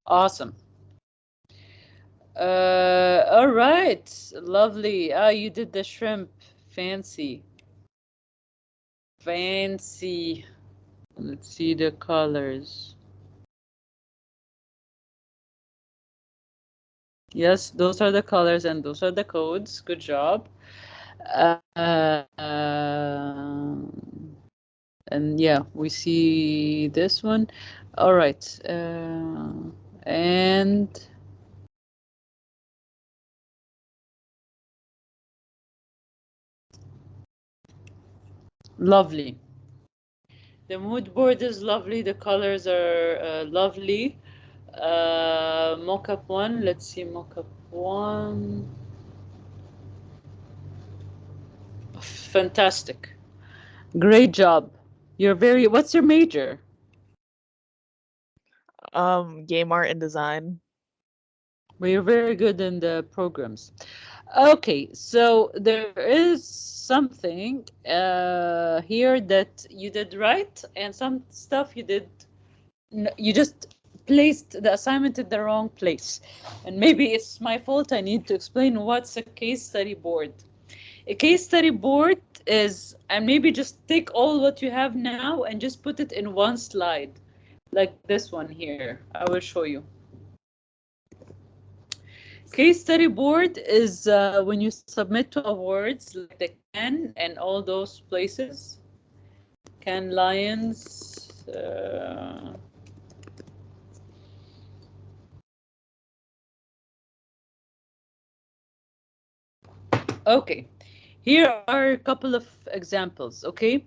Awesome. All right, lovely. Ah, you did the shrimp. Fancy. Fancy. Let's see the colors. Yes, those are the colors and those are the codes. Good job. And yeah, we see this one. All right. And lovely. The mood board is lovely. The colors are lovely. Mockup one. Let's see mockup one. Fantastic. Great job. You're very, what's your major? Game art and design. Well, you're very good in the programs. Okay, so there is something here that you did right, and some stuff you did, you just placed the assignment in the wrong place. And maybe it's my fault. I need to explain what's a case study board. A case study board is, and maybe just take all what you have now and just put it in one slide, like this one here. I will show you. Case study board is when you submit to awards like the Cannes and all those places. Cannes Lions. Okay, here are a couple of examples, okay?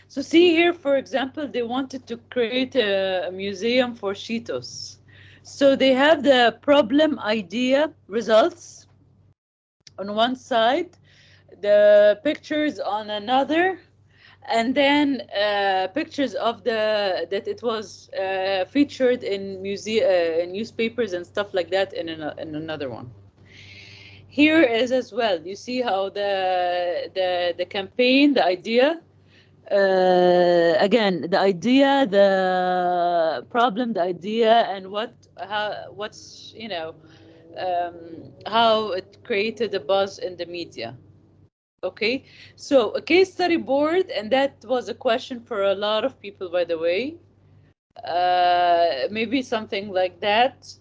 So see here, for example, they wanted to create a museum for Cheetos. So they have the problem idea results on one side, the pictures on another, and then pictures of that it was featured in newspapers and stuff like that in another one. Here is as well. You see how the campaign, the idea, again, the idea, the problem, the idea, and what's how it created a buzz in the media. Okay, so a case study board, and that was a question for a lot of people, by the way. Maybe something like that.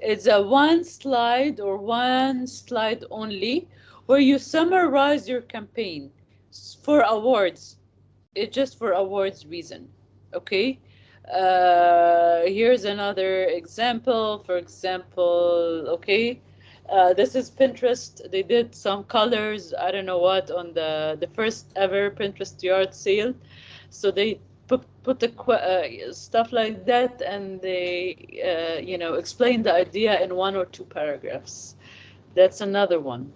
It's a one slide or one slide only where you summarize your campaign for awards. It's just for awards reason. Okay. Here's another example. For example, okay. This is Pinterest. They did some colors, I don't know what, on the first ever Pinterest yard sale. So they put the stuff like that, and they explain the idea in 1 or 2 paragraphs. That's another one.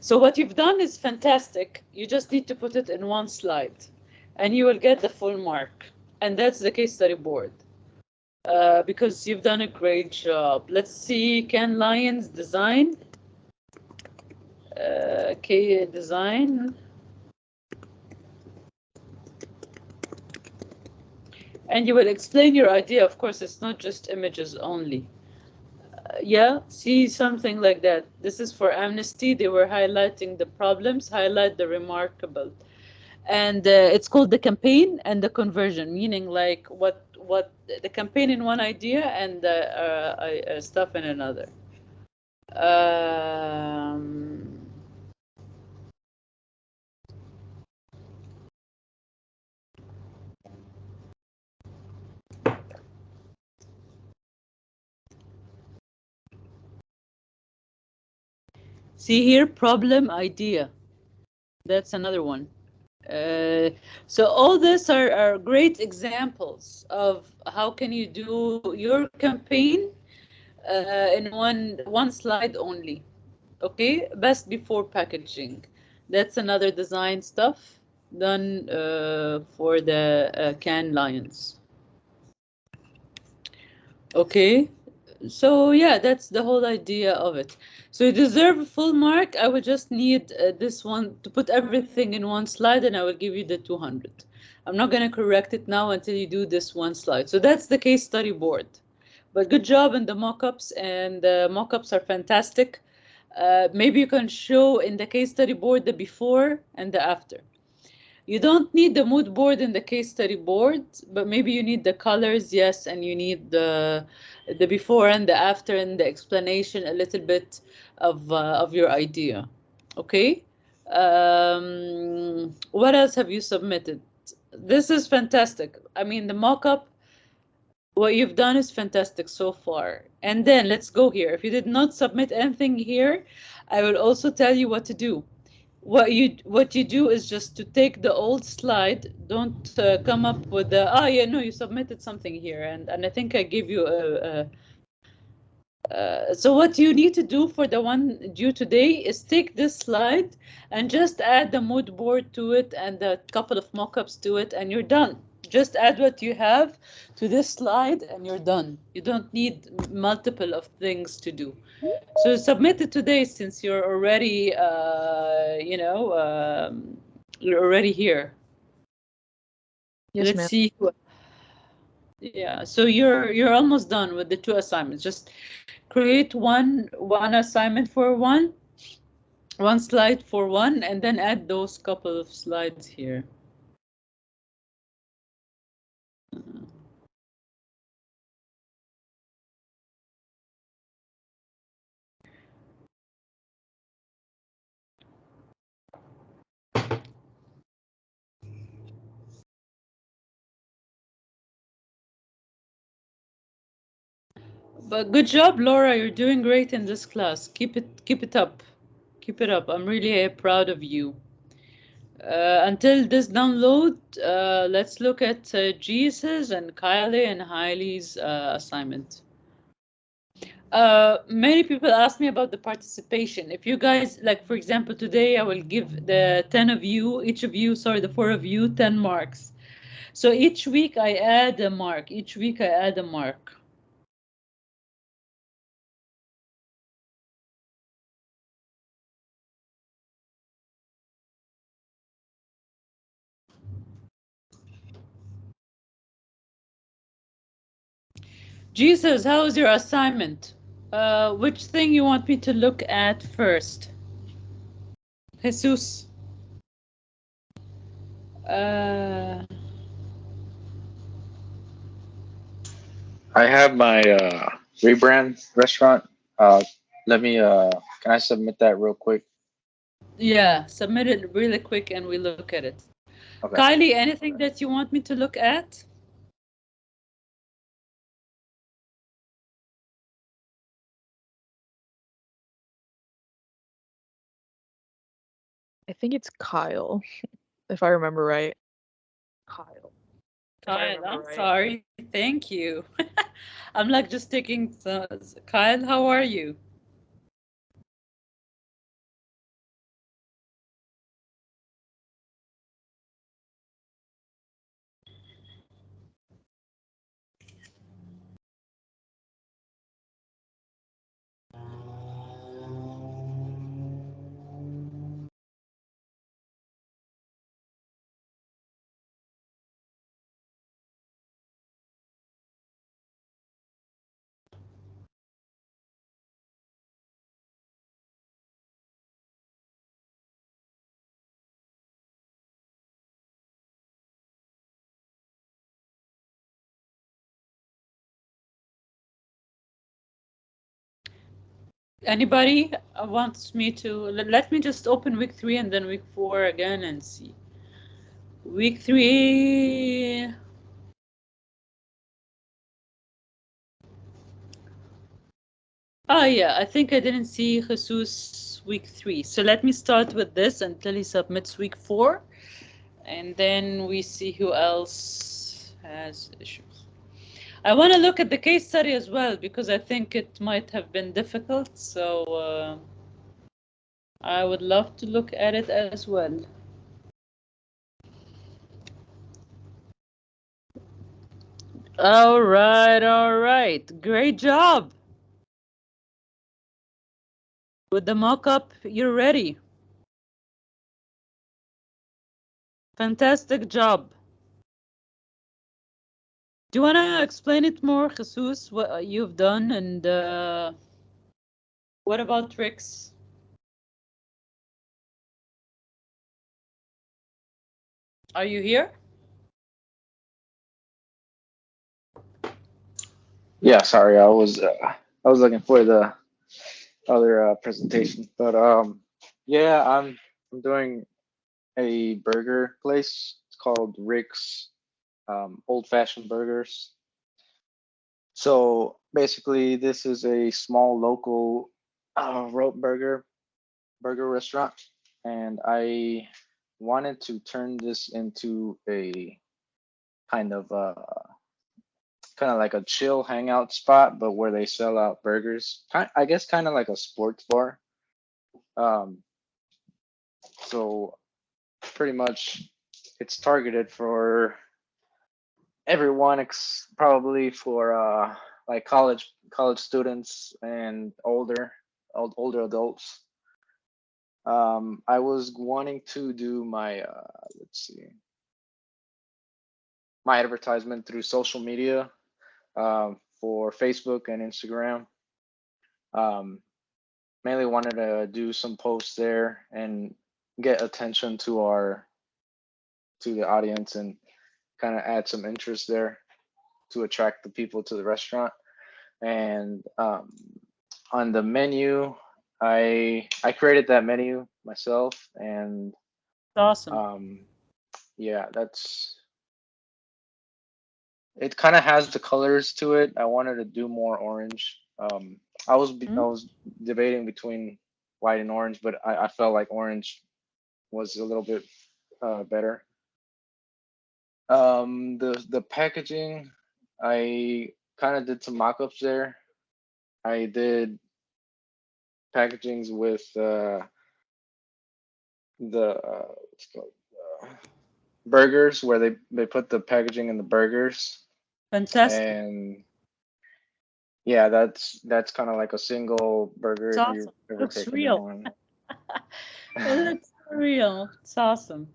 So what you've done is fantastic. You just need to put it in one slide, and you will get the full mark. And that's the case study board. Because you've done a great job. Let's see, Ken Lyons design. Okay, design. And you will explain your idea. Of course, it's not just images only. Yeah, see something like that. This is for Amnesty. They were highlighting the problems, highlight the remarkable. And it's called the campaign and the conversion, meaning like what the campaign in one idea and the stuff in another. See here, problem, idea. That's another one. So all this are great examples of how can you do your campaign in one slide only. Okay, best before packaging. That's another design stuff done for the Cannes Lions. Okay, so yeah, that's the whole idea of it. So you deserve a full mark. I would just need this one to put everything in one slide, and I will give you the 200. I'm not going to correct it now until you do this one slide. So that's the case study board. But good job in the mock-ups, and the mock-ups are fantastic. Maybe you can show in the case study board the before and the after. You don't need the mood board in the case study board, but maybe you need the colors, yes, and you need the before and the after and the explanation, a little bit of your idea. Okay. What else have you submitted? This is fantastic. I mean, the mock-up, what you've done is fantastic so far. And then let's go here. If you did not submit anything here, I will also tell you what to do. What you do is just to take the old slide. Don't come up with the, oh yeah, no, you submitted something here, and I think I gave you so what you need to do for the one due today is take this slide and just add the mood board to it and a couple of mock-ups to it, and you're done. Just add what you have to this slide and you're done. You don't need multiple of things to do. So submit it today, since you're already, you're already here. Yes, Let's ma'am. see. Yeah, so you're almost done with the 2 assignments. Just create one assignment for one slide for one, and then add those couple of slides here. But good job, Laura. You're doing great in this class. Keep it up. Keep it up. I'm really proud of you. Until this download, let's look at Jesus and Kylie and Hailey's assignment. Many people ask me about the participation. If you guys, like for example, today I will give the 10 of you, each of you, sorry, the 4 of you, 10 marks. So each week I add a mark. Each week I add a mark. Jesus, how is your assignment? Which thing you want me to look at first? Jesus. I have my rebrand restaurant. Let me. Can I submit that real quick? Yeah, submit it really quick and we look at it. Okay. Kylie, anything that you want me to look at? I think it's Kyle, if I remember right. Kyle. If I Kyle, remember I'm right. sorry. Thank you. I'm like just taking Kyle, how are you? Anybody wants me to let me just open week 3 and then week 4 again and see. Week 3. Oh yeah, I think I didn't see Jesus week 3. So let me start with this until he submits week 4, and then we see who else has issues. I want to look at the case study as well because I think it might have been difficult. So I would love to look at it as well. All right. Great job. With the mock-up, you're ready. Fantastic job. Do you want to explain it more, Jesus, what you've done, and what about tricks? Are you here? Yeah, sorry, I was looking for the other presentation, but yeah, I'm doing a burger place. It's called Rick's Old Fashioned Burgers. So basically, this is a small local rope burger restaurant, and I wanted to turn this into a kind of kind of like a chill hangout spot, but where they sell out burgers. I guess kind of like a sports bar. Um, so pretty much, it's targeted for everyone, probably for like college students and older adults. I was wanting to do my let's see, my advertisement through social media, for Facebook and Instagram. Um, Mainly wanted to do some posts there and get attention to the audience and kind of add some interest there to attract the people to the restaurant. And on the menu, I created that menu myself, and Awesome. um, yeah, that's it. Kind of has the colors to it. I wanted to do more orange. I Mm, was debating between white and orange, but I felt like orange was a little bit better. The packaging, I kind of did some mock-ups there. I did packagings with the what's it called, burgers, where they put the packaging in the burgers, fantastic. and yeah, that's kind of like a single burger It's if you've awesome. ever Looks taken real. one. It looks real. It's awesome.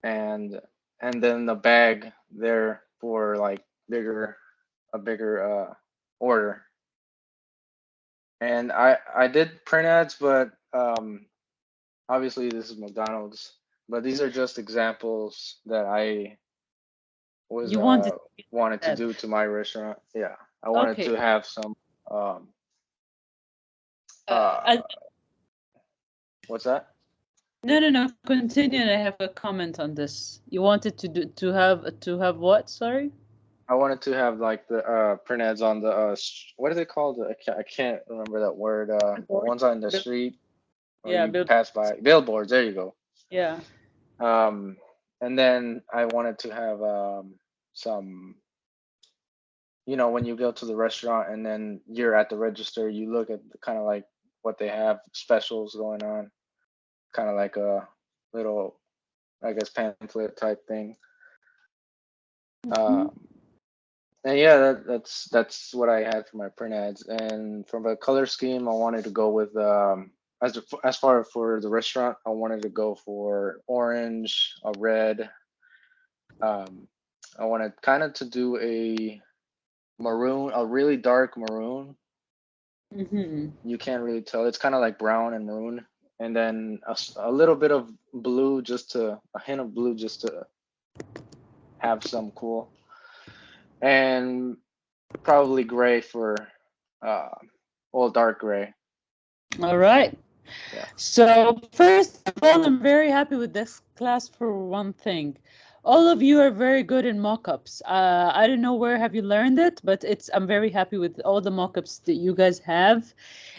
and and then the bag there for like bigger order. And I did print ads, but obviously this is McDonald's, but these are just examples that I was You wanted wanted to that. do to my restaurant. Yeah, I wanted Okay. to have some um Uh, I, what's that? no, no, no. Continue. And I have a comment on this. You wanted to have what? Sorry. I wanted to have like the print ads on the what is it called? I can't remember that word. The Billboard. ones on the Bill, street or yeah, you billboard. pass by, billboards. There you go. Yeah. Um, and then I wanted to have some, when you go to the restaurant and then you're at the register, you look at kind of like what they have specials going on, kind of like a little, I guess, pamphlet type thing. Hmm. Um, and yeah, that's what I had for my print ads. And from a color scheme, I wanted to go with as far for the restaurant, I wanted to go for orange, a red. Um, I wanted kind of to do a maroon, a really dark maroon. Hmm. You can't really tell. It's kind of like brown and maroon, and then a little bit of blue, just to a hint of blue, just to have some cool, and probably gray for, uh, well, dark gray. All right. Yeah. So first of all, I'm very happy with this class for one thing. All of you are very good in mock-ups. I don't know where have you learned it, but I'm very happy with all the mock-ups that you guys have.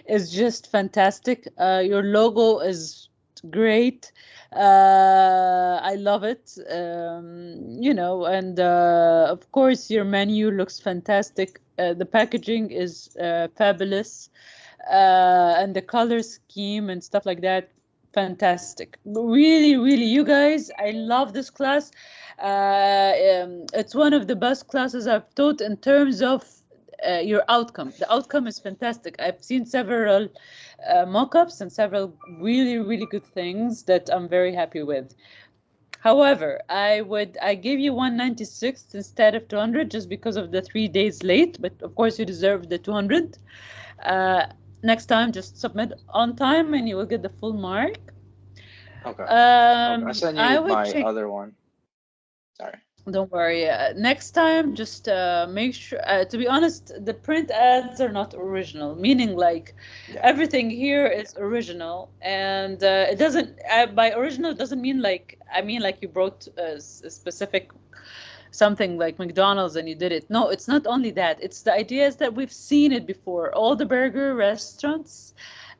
It's just fantastic. Your logo is great. I love it. And of course your menu looks fantastic. The packaging is fabulous, and the color scheme and stuff like that, fantastic. Really, really, you guys, I love this class. It's one of the best classes I've taught in terms of your outcome. The outcome is fantastic. I've seen several mock-ups and several really, really good things that I'm very happy with. However, I give you 196 instead of 200 just because of the 3 days late, but of course you deserve the 200. Uh, Next time, just submit on time and you will get the full mark. Okay. I sent I you would my check. other one. Sorry. Don't worry. Next time, just make sure. To be honest, the print ads are not original, meaning like Yeah. everything here is original, and it doesn't. By original, it doesn't mean like I mean like you brought a specific something like McDonald's and you did it. No, it's not only that. It's the idea is that we've seen it before. All the burger restaurants,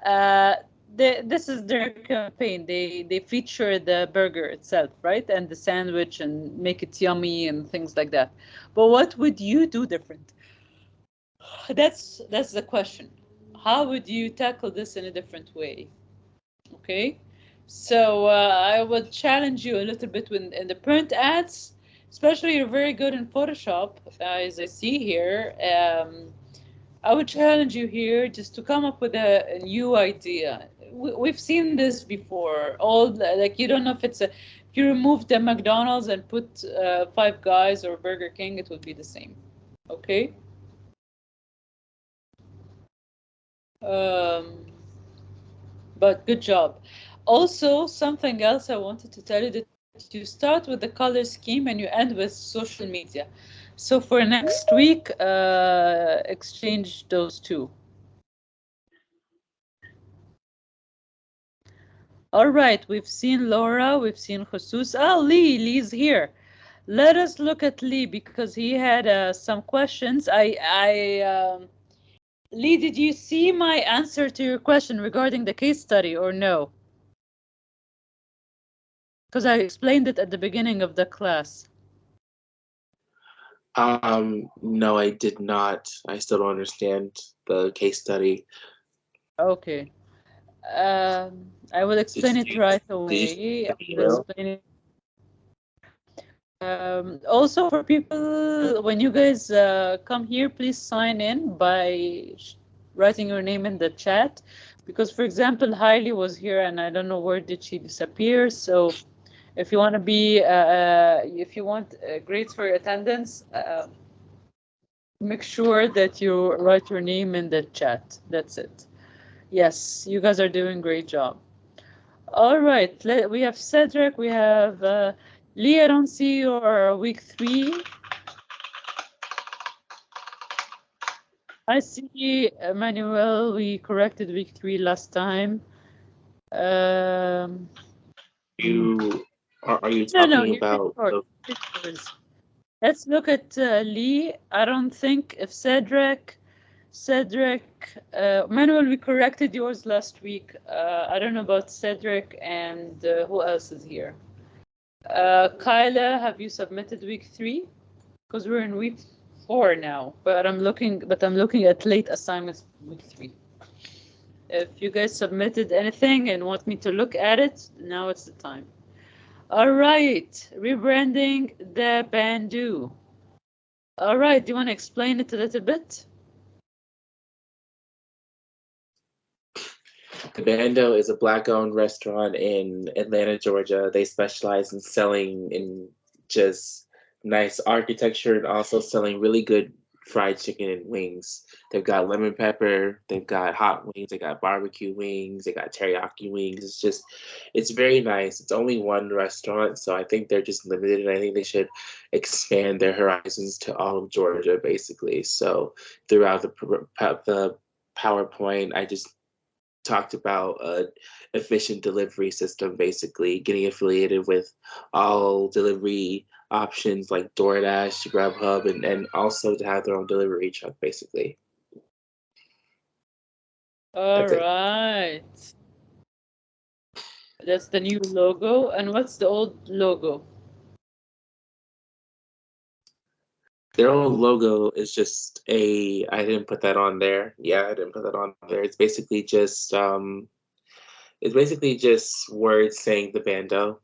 uh, this is their campaign. They feature the burger itself, right, and the sandwich and make it yummy and things like that. But what would you do different? That's the question. How would you tackle this in a different way? Okay, so I would challenge you a little bit in the print ads, especially you're very good in Photoshop, as I see here. I would challenge you here just to come up with a new idea. We've seen this before. Like you don't know if it's a if you remove the McDonald's and put Five Guys or Burger King, it would be the same. Okay. Um, But good job. Also, something else I wanted to tell you that you start with the color scheme and you end with social media. So for next week, exchange those two. All right, we've seen Laura, we've seen Jesus. Oh, Lee's here. Let us look at Lee because he had some questions. Lee, did you see my answer to your question regarding the case study or no? Because I explained it at the beginning of the class. No, I did not. I still don't understand the case study. Okay. I will explain it right away. I will explain it. Also, for people, when you guys come here, please sign in by writing your name in the chat. Because, for example, Hailey was here and I don't know where did she disappear. So if you want to be, if you want grades for your attendance, make sure that you write your name in the chat. That's it. Yes, you guys are doing great job. All right, we have Cedric, we have Lee. I don't see your week 3. I see Emmanuel. We corrected week 3 last time. Are you No, talking you read about yours. Let's look at Lee. I don't think if Cedric, Manuel, we corrected yours last week. I don't know about Cedric and who else is here. Kyla, have you submitted week 3? Because we're in week 4 now, but I'm looking at late assignments week 3. If you guys submitted anything and want me to look at it, now it's the time. All right, rebranding the Bandu. All right, do you want to explain it a little bit? The Bando is a Black-owned restaurant in Atlanta, Georgia. They specialize in selling in just nice architecture and also selling really good fried chicken and wings. They've got lemon pepper, they've got hot wings, they got barbecue wings, they got teriyaki wings. It's very nice. It's only one restaurant, so I think they're just limited, and I think they should expand their horizons to all of Georgia, basically. So throughout the PowerPoint, I just talked about a efficient delivery system, basically getting affiliated with all delivery options like DoorDash, Grubhub, and also to have their own delivery truck, basically. All That's it. right. That's the new logo. And what's the old logo? Their old logo is just I didn't put that on there. Yeah, I didn't put that on there. It's basically just words saying the Bando.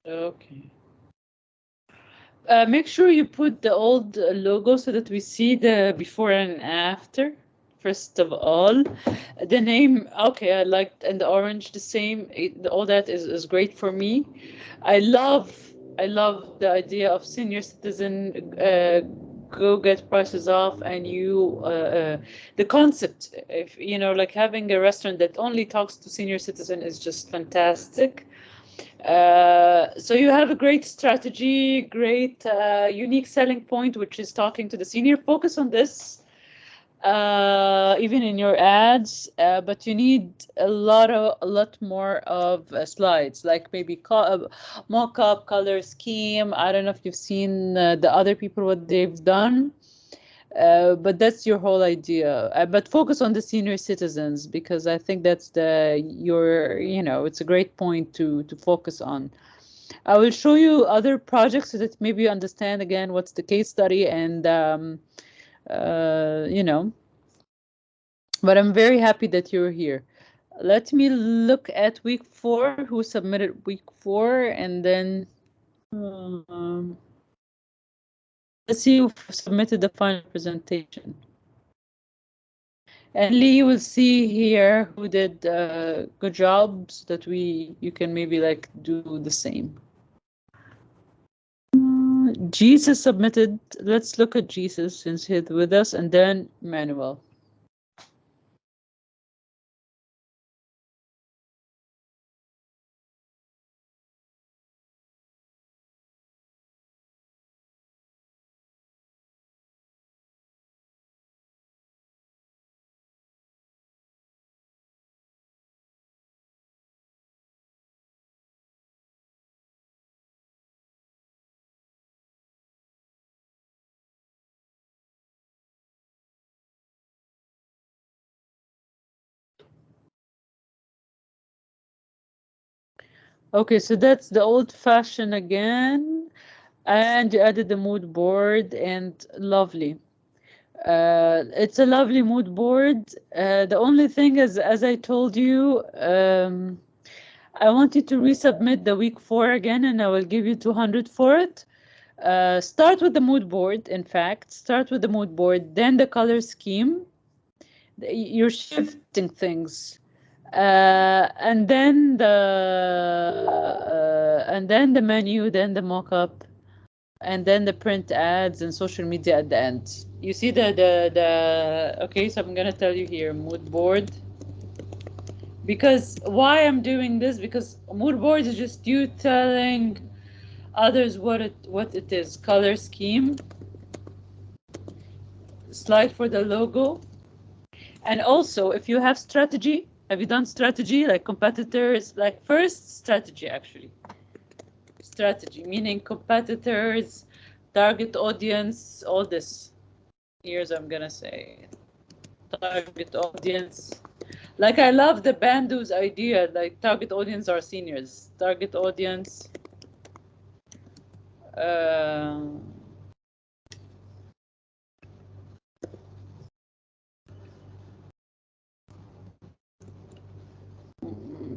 Okay. Make sure you put the old logo so that we see the before and after. For first of all. The name, okay, I liked, and the orange the same. All that is great for me. I love the idea of senior citizen go get prices off, and the concept, if you know, like having a restaurant that only talks to senior citizen is just fantastic. So you have a great strategy, great unique selling point, which is talking to the senior. Focus on this, even in your ads, but you need a lot more of slides, like maybe mock-up, color scheme. I don't know if you've seen the other people what they've done. But that's your whole idea. But focus on the senior citizens, because I think that's it's a great point to focus on. I will show you other projects so that maybe you understand again what's the case study, and but I'm very happy that you're here. Let me look at week 4, who submitted week 4, and then let's see who submitted the final presentation. And Lee, will see here who did good job, so that you can maybe like do the same. Jesus submitted. Let's look at Jesus since he's with us, and then Manuel. Okay, so that's the old fashioned again, and you added the mood board, and lovely. It's a lovely mood board. The only thing is, as I told you, I want you to resubmit the week 4 again, and I will give you 200 for it. Start with the mood board. In fact, start with the mood board, then the color scheme. You're shifting things. And then the menu, then the mock-up, and then the print ads and social media at the end. You see okay, so I'm gonna tell you here, mood board. Because why I'm doing this, because mood board is just you telling others what it is. Color scheme, slide for the logo, and also if you have strategy. Have you done strategy, like competitors? Like first strategy, actually. Strategy, meaning competitors, target audience, all this. Here's what I'm gonna say. Target audience. Like I love the Bandu's idea, like target audience are seniors. Target audience.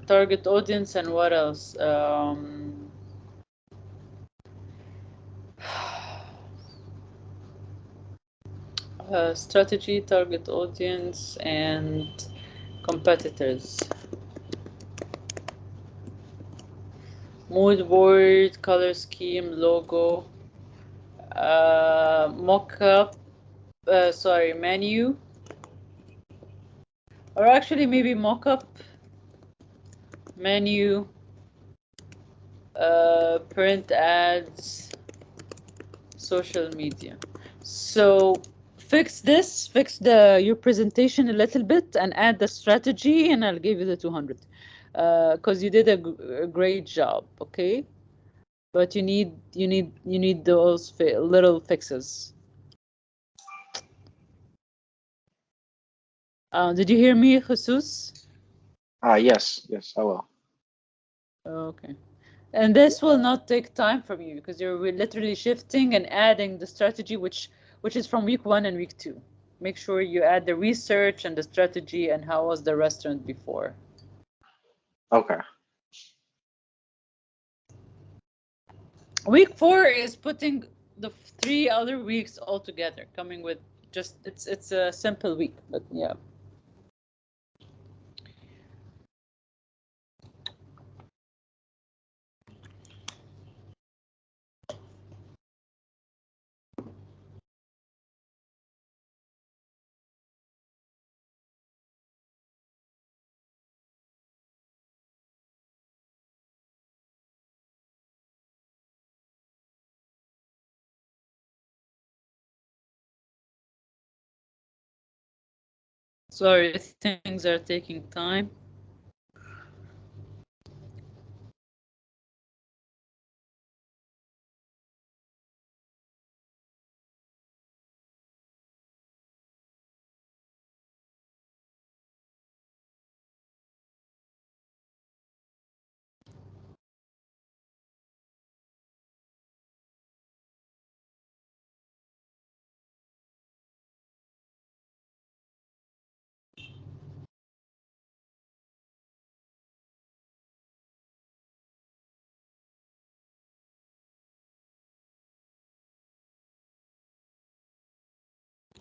Target audience, and what else? Strategy, target audience, and competitors. Mood board, color scheme, logo, mock-up, menu, or actually maybe mock-up, menu, print ads, social media. So fix your presentation a little bit and add the strategy, and I'll give you the 200 because you did a great job. Okay, but you need those little fixes. Did you hear me, Jesus? Yes, I will. Okay. And this will not take time from you, because you're literally shifting and adding the strategy, which is from week 1 and week 2. Make sure you add the research and the strategy and how was the restaurant before. Okay. Week 4 is putting the 3 other weeks all together, coming with Just it's a simple week, but yeah. Sorry, things are taking time.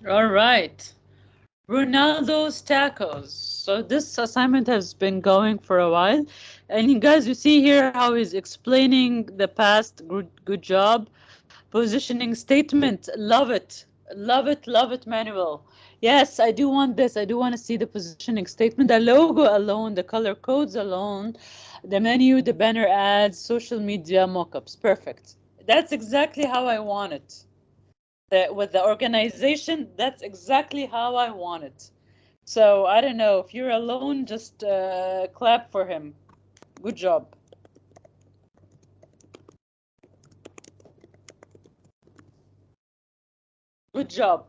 All right. Ronaldo's tacos. So this assignment has been going for a while, and you guys, you see here how he's explaining the past. Good job. Positioning statement. Love it. Love it. Love it, Manuel. Yes, I do want this. I do want to see the positioning statement. The logo alone, the color codes alone, the menu, the banner ads, social media mockups. Perfect. That's exactly how I want it. With the organization, that's exactly how I want it. So I don't know, if you're alone, just clap for him. Good job. Good job.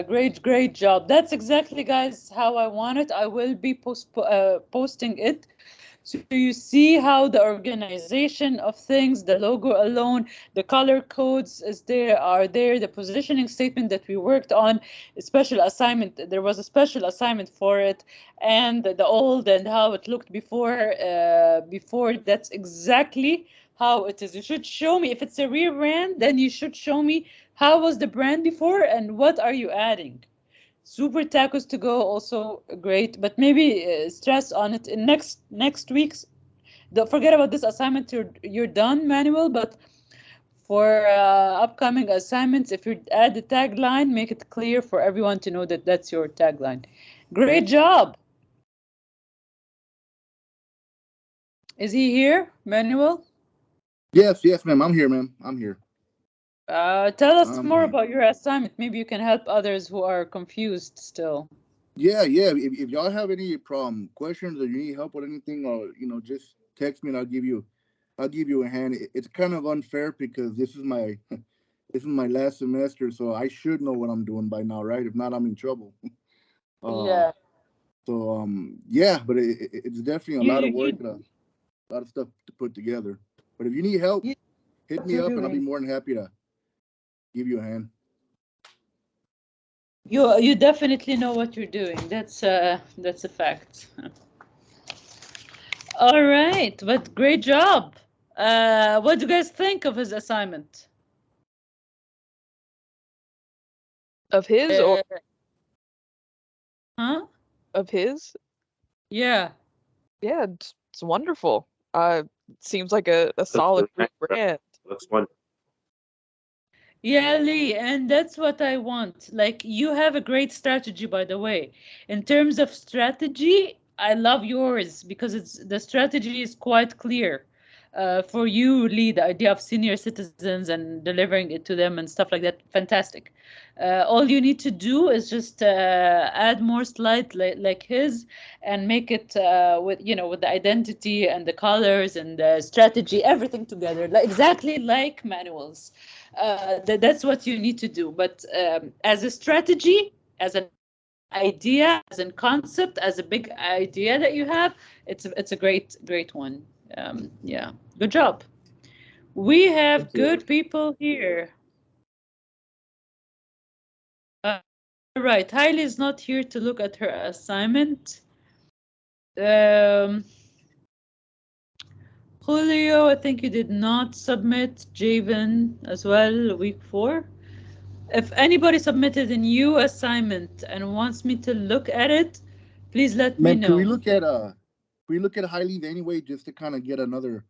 Great job. That's exactly, guys, how I want it. I will be posting it. So you see how the organization of things, the logo alone, the color codes are there, the positioning statement that we worked on, a special assignment. There was a special assignment for it, and the old and how it looked before. Before, that's exactly how it is. You should show me if it's a rebrand. Then you should show me how was the brand before and what are you adding. Super tacos to go, also great, but maybe stress on it in next week's. Don't forget about this assignment. You're done, Manuel. But for upcoming assignments, if you add the tagline, make it clear for everyone to know that that's your tagline. Great job. Is he here, Manuel? Yes, ma'am. I'm here, ma'am. I'm here. Tell us I'm more here. about your assignment. Maybe you can help others who are confused still. Yeah. If y'all have any questions or you need help with anything, or just text me and I'll give you a hand. It's kind of unfair because this is my this is my last semester, so I should know what I'm doing by now, right? If not, I'm in trouble. Uh, Yeah. yeah, but it's definitely a You lot of you work, you, a lot of stuff to put together. But if you need help, you hit what me you're up and I'll be doing. more than happy to give you a hand. You definitely know what you're doing. That's a fact. All right, but great job. What do you guys think of his assignment? Of his or Huh? of his? Yeah. Yeah, it's wonderful. Seems like a Looks solid really nice, bro. rebrand. Looks wonderful. Yeah, Lee, and that's what I want. Like, you have a great strategy, by the way. In terms of strategy, I love yours because the strategy is quite clear. For you, Lee, the idea of senior citizens and delivering it to them and stuff like that, fantastic. All you need to do is just add more slides like his and make it with the identity and the colors and the strategy, everything together, exactly like manuals. That's what you need to do. But as a strategy, as an idea, as a concept, as a big idea that you have, it's a great one. Yeah, good job. We have Thank you. good people here. Uh, right, Hailey is not here to look at her assignment. Um, Julio, I think you did not submit. Javen as well, week 4. If anybody submitted a new assignment and wants me to look at it, please let me Man, know. can we look at high leads anyway, just to kind of get another.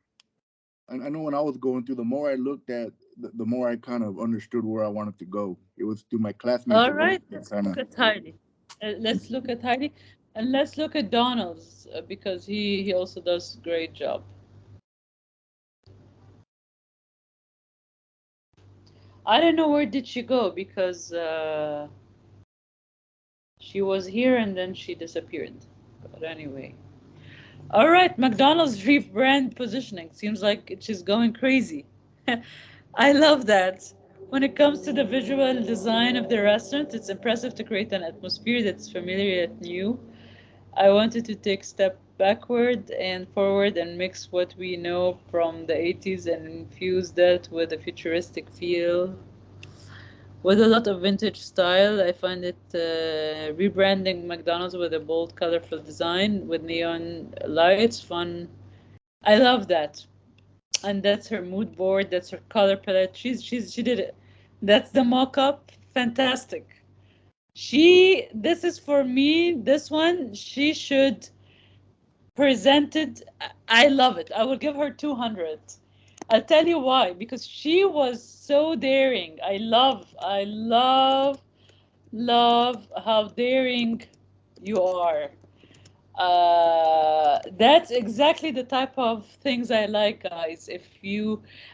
I know when I was going through, the more I looked at, the more I kind of understood where I wanted to go. It was through my classmates All at work right, that let's kind look of. at Heidi. Let's look at Heidi, and let's look at Donald's because he also does a great job. I don't know where did she go because she was here and then she disappeared. But anyway, all right. McDonald's rebrand positioning seems like she's going crazy. I love that. When it comes to the visual design of the restaurant, it's impressive to create an atmosphere that's familiar yet new. I wanted to take step backward and forward and mix what we know from the 80s and infuse that with a futuristic feel with a lot of vintage style. I find it rebranding McDonald's with a bold, colorful design with neon lights, fun. I love that. And that's her mood board, that's her color palette. She did it. That's the mock-up. Fantastic. This is for me, this one, she should presented. I love it. I will give her 200. I'll tell you why. Because she was so daring. Love how daring you are. That's exactly the type of things I like, guys.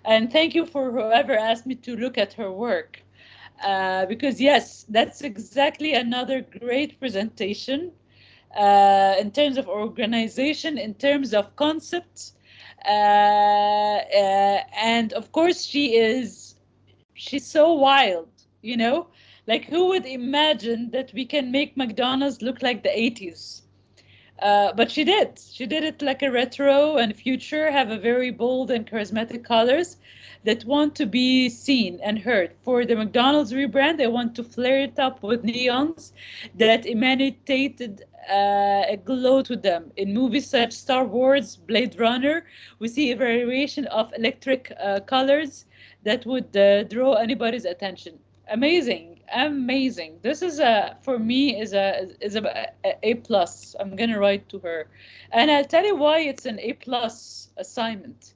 And thank you for whoever asked me to look at her work. Because yes, that's exactly another great presentation in terms of organization, in terms of concepts, and of course she's so wild, you know, like who would imagine that we can make McDonald's look like the 80s? But she did. She did it like a retro and future, have a very bold and charismatic colors that want to be seen and heard. For the McDonald's rebrand, they want to flare it up with neons that emanated a glow to them. In movies such Star Wars, Blade Runner, we see a variation of electric colors that would draw anybody's attention. Amazing, amazing. This is a for me is a plus. I'm gonna write to her, and I'll tell you why it's an A+ assignment.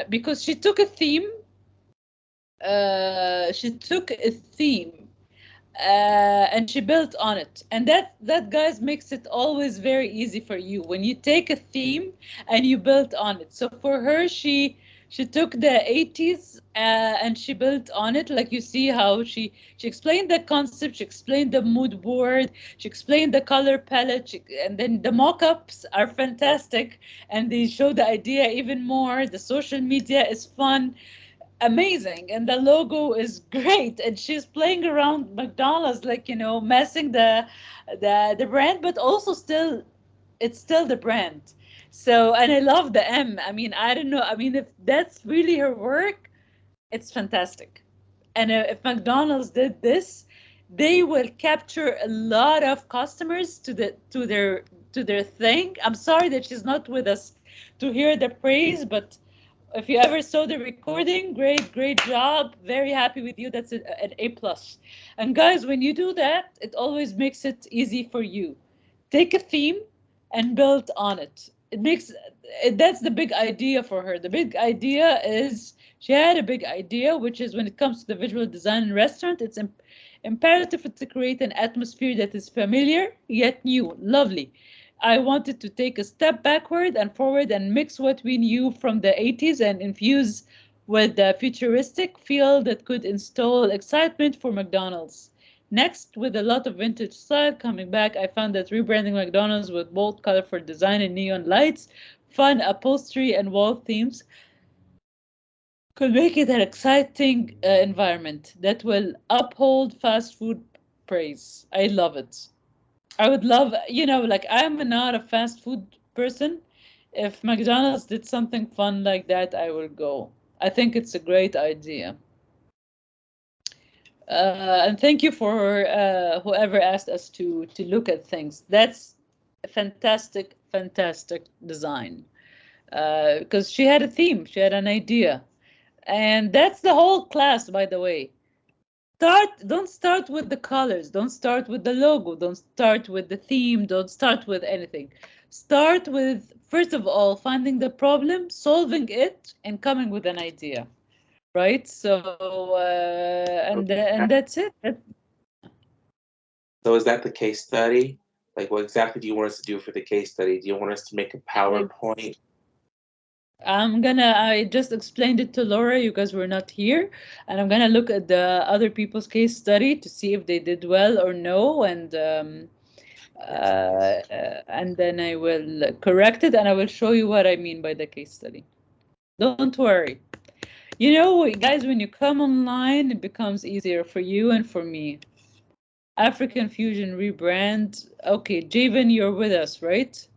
Because she took a theme and she built on it, and that guys makes it always very easy for you when you take a theme and you build on it. So for her, she took the 80s and she built on it, like you see how she explained the concept, she explained the mood board, she explained the color palette, and then the mock-ups are fantastic and they show the idea even more. The social media is fun, amazing, and the logo is great, and she's playing around McDonald's, like, you know, messing the brand, but also still it's still the brand. So, and I love the M. I mean, I don't know, I mean, if that's really her work, it's fantastic. And if McDonald's did this, they will capture a lot of customers to their thing. I'm sorry that she's not with us to hear the praise, but if you ever saw the recording, great job. Very happy with you. That's an A+. And guys, when you do that, it always makes it easy for you. Take a theme and build on it. That's the big idea for her. The big idea is she had a big idea, which is when it comes to the visual design in restaurant, it's imperative to create an atmosphere that is familiar yet new. Lovely. I wanted to take a step backward and forward and mix what we knew from the 80s and infuse with the futuristic feel that could install excitement for McDonald's. Next, with a lot of vintage style coming back, I found that rebranding McDonald's with bold, colorful design and neon lights, fun upholstery, and wall themes could make it an exciting environment that will uphold fast food praise. I love it. I would love, you know, like I'm not a fast food person. If McDonald's did something fun like that, I will go. I think it's a great idea. And thank you for whoever asked us to look at things. That's a fantastic design. Because she had a theme, she had an idea, and that's the whole class, by the way. don't start with the colors, don't start with the logo, don't start with the theme, don't start with anything. Start with, first of all, finding the problem, solving it, and coming with an idea, right? So and that's it. So is that the case study? Like, what exactly do you want us to do for the case study? Do you want us to make a PowerPoint? I just explained it to Laura, you guys were not here, and I'm gonna look at the other people's case study to see if they did well or no, and then I will correct it and I will show you what I mean by the case study. Don't worry. You know, guys, when you come online, it becomes easier for you and for me. African Fusion rebrand. Okay, Javen, you're with us, right?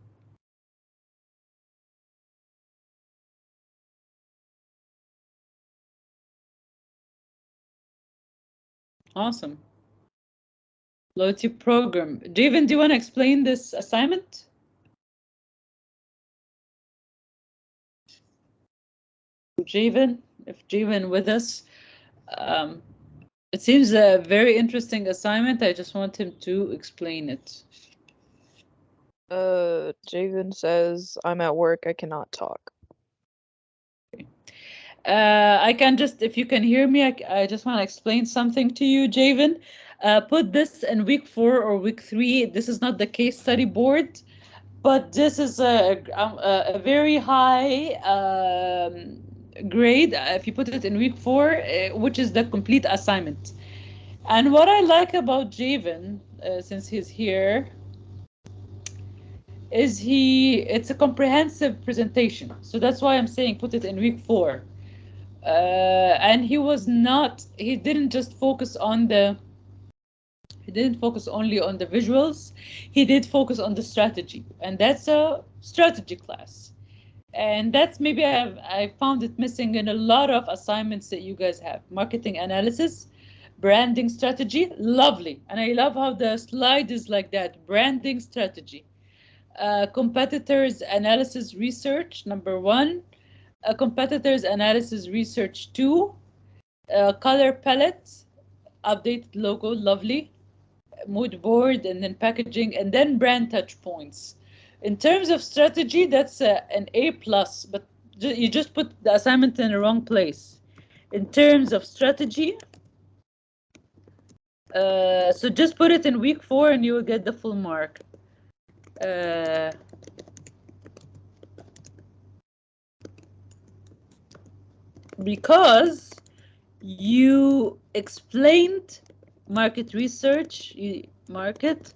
Awesome. Loyalty program. Javen, do you want to explain this assignment? Javen, if Javen with us. It seems a very interesting assignment. I just want him to explain it. Javen says, I'm at work, I cannot talk. I can just, if you can hear me, I just want to explain something to you, Javen. Put this in week 4 or week 3. This is not the case study board, but this is a very high grade if you put it in week 4, which is the complete assignment. And what I like about Javen, since he's here, is it's a comprehensive presentation. So that's why I'm saying put it in week 4. And he didn't just focus on he didn't focus only on the visuals, he did focus on the strategy, and that's a strategy class. And that's maybe I found it missing in a lot of assignments that you guys have. Marketing analysis, branding strategy, lovely. And I love how the slide is like that, branding strategy. Competitors analysis research, number 1. Competitors analysis research 2. Color palette, updated logo, lovely. Mood board, and then packaging, and then brand touch points. In terms of strategy, that's an A+, but you just put the assignment in the wrong place. In terms of strategy, so just put it in week 4 and you will get the full mark. Because you explained market research, market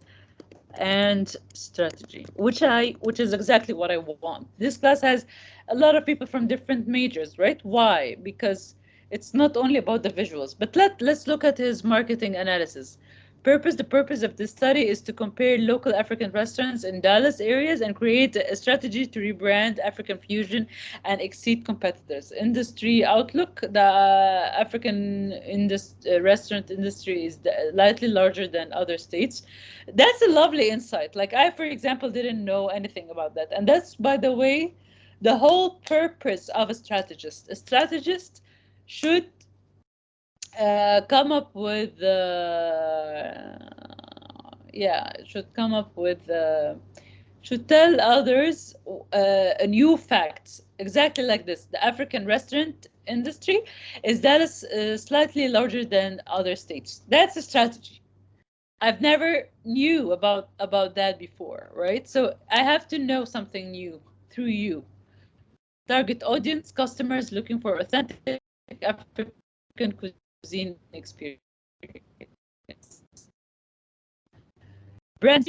and strategy, which is exactly what I want. This class has a lot of people from different majors, right? Why? Because it's not only about the visuals, but let's look at his marketing analysis. The purpose of this study is to compare local African restaurants in Dallas areas and create a strategy to rebrand African Fusion and exceed competitors. Industry outlook: the African restaurant industry is slightly larger than other states. That's a lovely insight. Like I, for example, didn't know anything about that. And that's, by the way, the whole purpose of a strategist. A strategist should come up with should tell others new facts, exactly like this. The African restaurant industry is slightly larger than other states. That's a strategy. I've never knew about that before, right? So I have to know something new through you. Target audience: customers looking for authentic African cuisine experience. Brand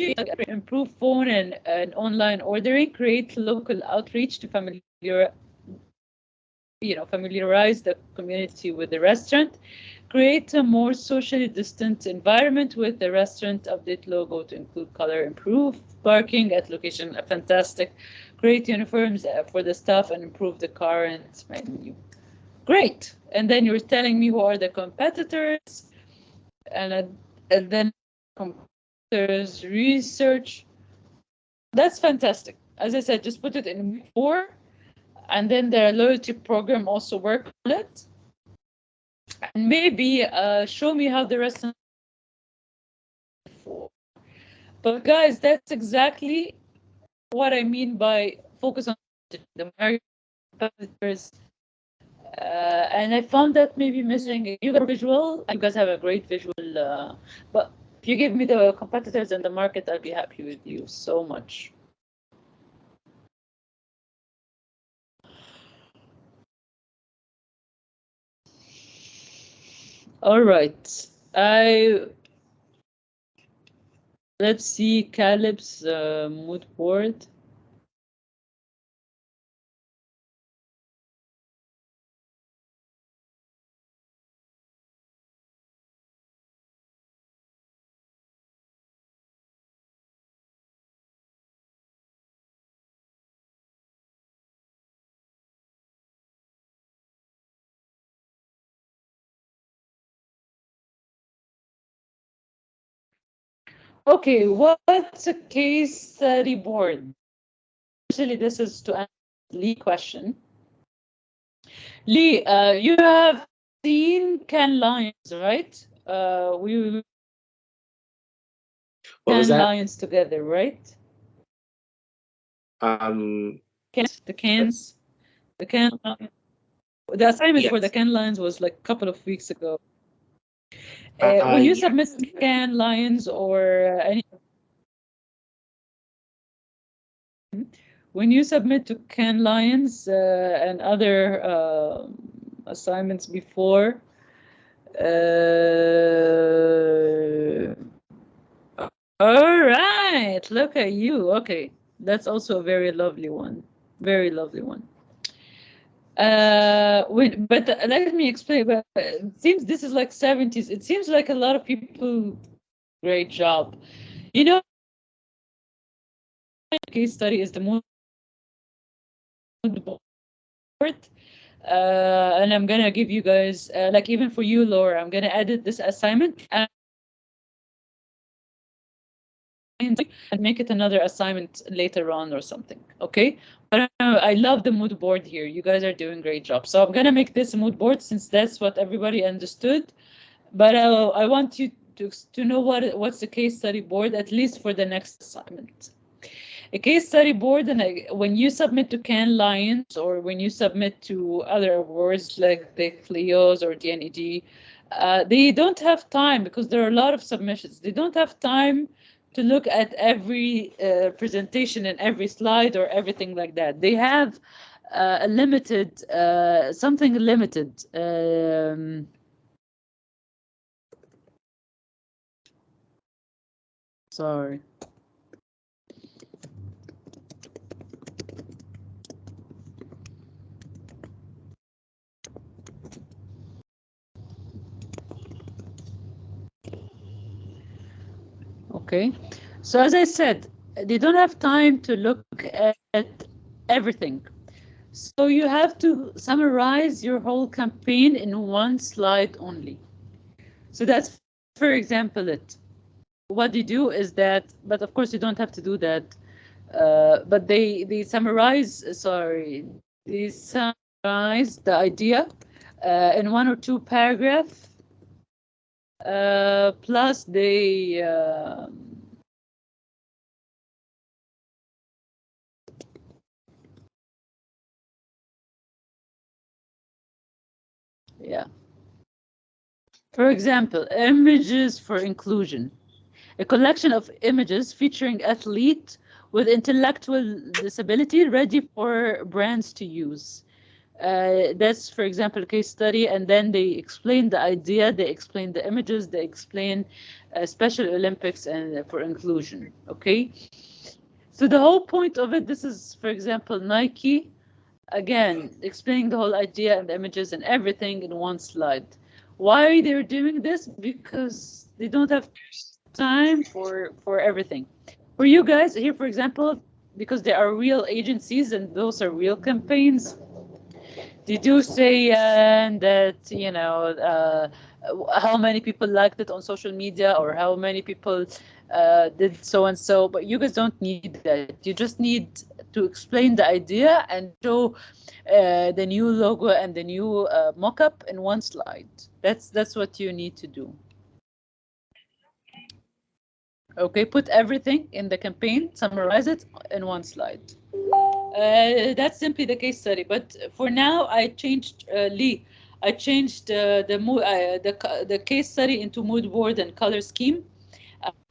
improve phone and online ordering, create local outreach to familiarize the community with the restaurant, create a more socially distant environment with the restaurant, update logo to include color, improve parking at location, fantastic, create uniforms for the staff and improve the current menu. Great. And then you're telling me who are the competitors, and then competitors research. That's fantastic. As I said, just put it in week 4, and then their loyalty program also work on it. And maybe show me how the rest of but guys, that's exactly what I mean by focus on the market competitors. And I found that maybe missing. You got visual. You guys have a great visual. But if you give me the competitors and the market, I'll be happy with you so much. All right. Let's see Caleb's mood board. Okay, what's a case study board? Actually, this is to answer Lee question. Lee, you have seen Can Lions, right? We What was Can that? Lions together, right? The cans, the can. The assignment for the Yes. Can Lions was like a couple of weeks ago. When you Yeah. submit Can Lions or any, when you submit to Can Lions and other assignments before, all right, look at you. Okay, that's also a very lovely one. Very lovely one. But let me explain. But it seems this is like 70s. It seems like a lot of people. Great job. You know, case study is the mood board. And I'm gonna give you guys, like even for you, Laura, I'm gonna edit this assignment and make it another assignment later on or something. Okay, but I love the mood board here. You guys are doing great job. So I'm gonna make this a mood board since that's what everybody understood. But I want you to know what's the case study board, at least for the next assignment. A case study board, and when you submit to Can Lions or when you submit to other awards like the Clios or DNED, they don't have time because there are a lot of submissions. They don't have time to look at every presentation and every slide or everything like that. They have a limited, something limited. Sorry. Okay. So as I said, they don't have time to look at everything. So you have to summarize your whole campaign in one slide only. So that's, for example, it. What they do is that, but of course you don't have to do that. But they summarize. Sorry, they summarize the idea in one or two paragraphs. Plus they. Yeah. For example, images for inclusion. A collection of images featuring athlete with intellectual disability ready for brands to use. That's, for example, a case study, and then they explain the idea, they explain the images, they explain Special Olympics and for inclusion. Okay, so the whole point of it, this is, for example, Nike, again, explaining the whole idea and the images and everything in one slide. Why they're doing this? Because they don't have time for everything. For you guys here, for example, because there are real agencies and those are real campaigns, they do say that how many people liked it on social media or how many people did so and so, but you guys don't need that. You just need to explain the idea and show the new logo and the new mock-up in one slide. That's what you need to do. Okay, put everything in the campaign, summarize it in one slide. That's simply the case study. But for now, I changed Lee. I changed the case study into mood board and color scheme.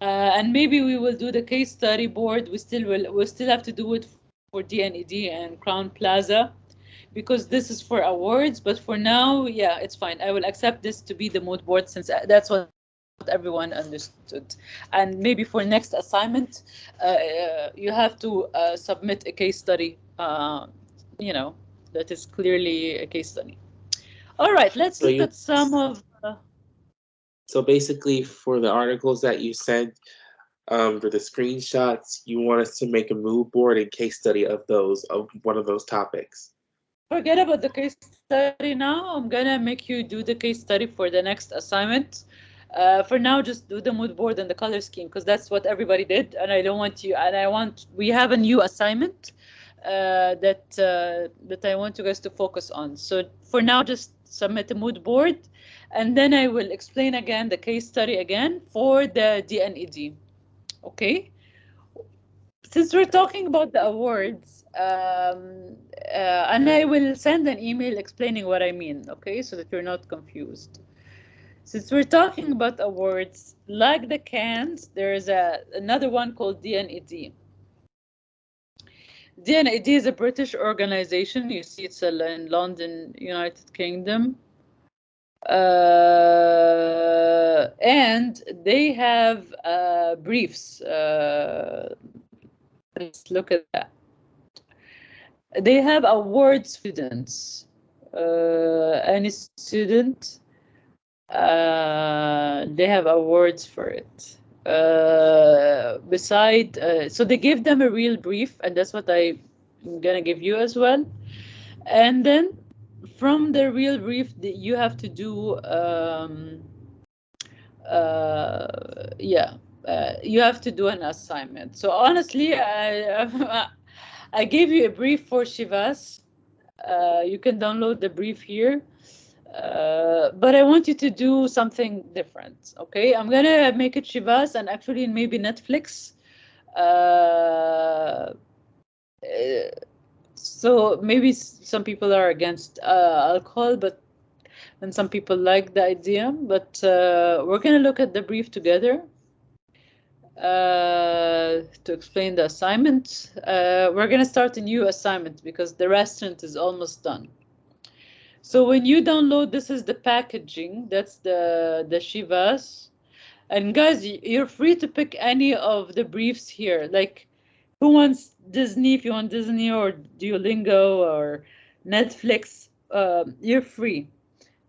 And maybe we will do the case study board. We still have to do it for DNED and Crown Plaza, because this is for awards. But for now, yeah, it's fine. I will accept this to be the mood board, since that's what everyone understood. And maybe for next assignment, you have to submit a case study, that is clearly a case study. All right, let's look at some of. So basically, for the articles that you sent, for the screenshots, you want us to make a mood board and case study of one of those topics. Forget about the case study now. I'm gonna make you do the case study for the next assignment. For now, just do the mood board and the color scheme, because that's what everybody did, and I don't want you. And we have a new assignment that I want you guys to focus on. So for now, just submit a mood board, and then I will explain again the case study again for the DNED. Okay. Since we're talking about the awards, and I will send an email explaining what I mean, okay, so that you're not confused. Since we're talking about awards, like the cans, there is another one called DNED. DNED is a British organization. You see, it's in London, United Kingdom. And they have briefs. Let's look at that. They have awards for students. Any student, they have awards for it. So they give them a real brief, and that's what I'm gonna give you as well. And then from the real brief, you have to do you have to do an assignment. So honestly, I gave you a brief for Shivas. You can download the brief here. But I want you to do something different, okay? I'm gonna make it Shivas and actually maybe Netflix. So maybe some people are against alcohol, and some people like the idea. But we're gonna look at the brief together to explain the assignment. We're gonna start a new assignment because the restaurant is almost done. So when you download, this is the packaging. That's the Shivas. And guys, you're free to pick any of the briefs here. Like, who wants Disney? If you want Disney or Duolingo or Netflix, you're free.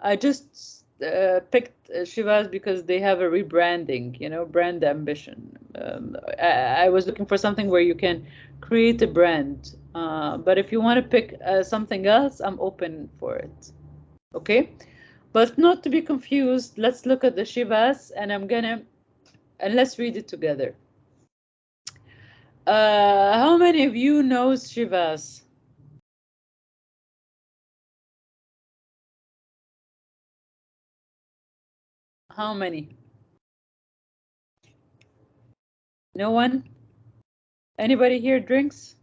I just picked Shivas because they have a rebranding, brand ambition. I was looking for something where you can create a brand. But if you want to pick something else, I'm open for it. Okay? But not to be confused, let's look at the Shivas, and let's read it together. How many of you knows Shivas? How many? No one? Anybody here drinks?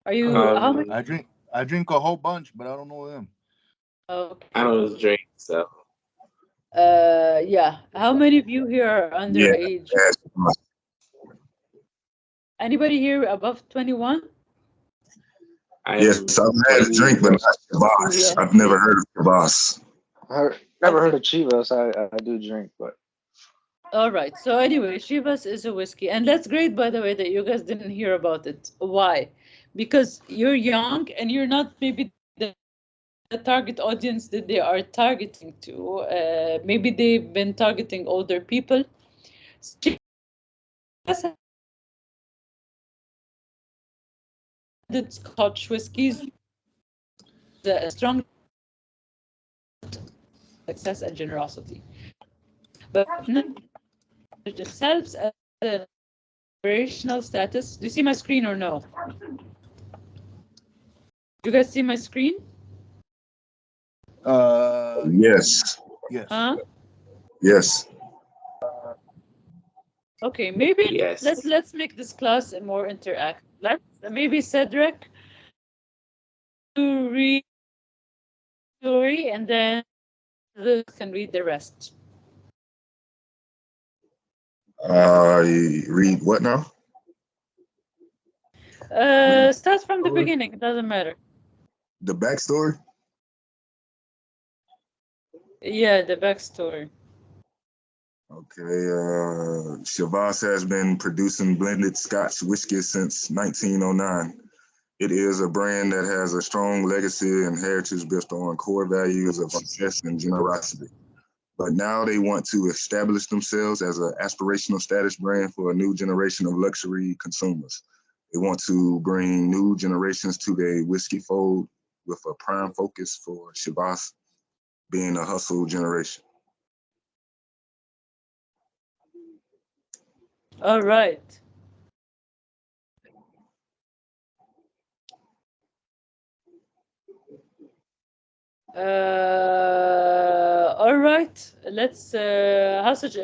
Are you? How many? I drink a whole bunch, but I don't know them. Okay. I don't drink, so. Yeah. How many of you here are underage? Yeah. Anybody here above 21? Yes, I've had a drink, but not Shabazz. Yeah. I've never heard of Shabazz. Never heard of Chivas. I do drink, but. All right. So anyway, Chivas is a whiskey, and that's great, by the way, that you guys didn't hear about it. Why? Because you're young and you're not maybe the target audience that they are targeting to. Maybe they've been targeting older people. The Scotch whiskies, the strong success and generosity, but not themselves as operational status. Do you see my screen or no? Do you guys see my screen? Yes. Yes. Huh? Yes. Okay, maybe Yes. let's make this class more interactive. Let's maybe Cedric to read story and then Liz can read the rest. Read what now? Start from the beginning. It doesn't matter. The backstory? Yeah, the backstory. Okay. Shavas has been producing blended Scotch whiskey since 1909. It is a brand that has a strong legacy and heritage built on core values of success and generosity. But now they want to establish themselves as an aspirational status brand for a new generation of luxury consumers. They want to bring new generations to their whiskey fold with a prime focus for Shavas being a hustle generation. All right. All right. Let's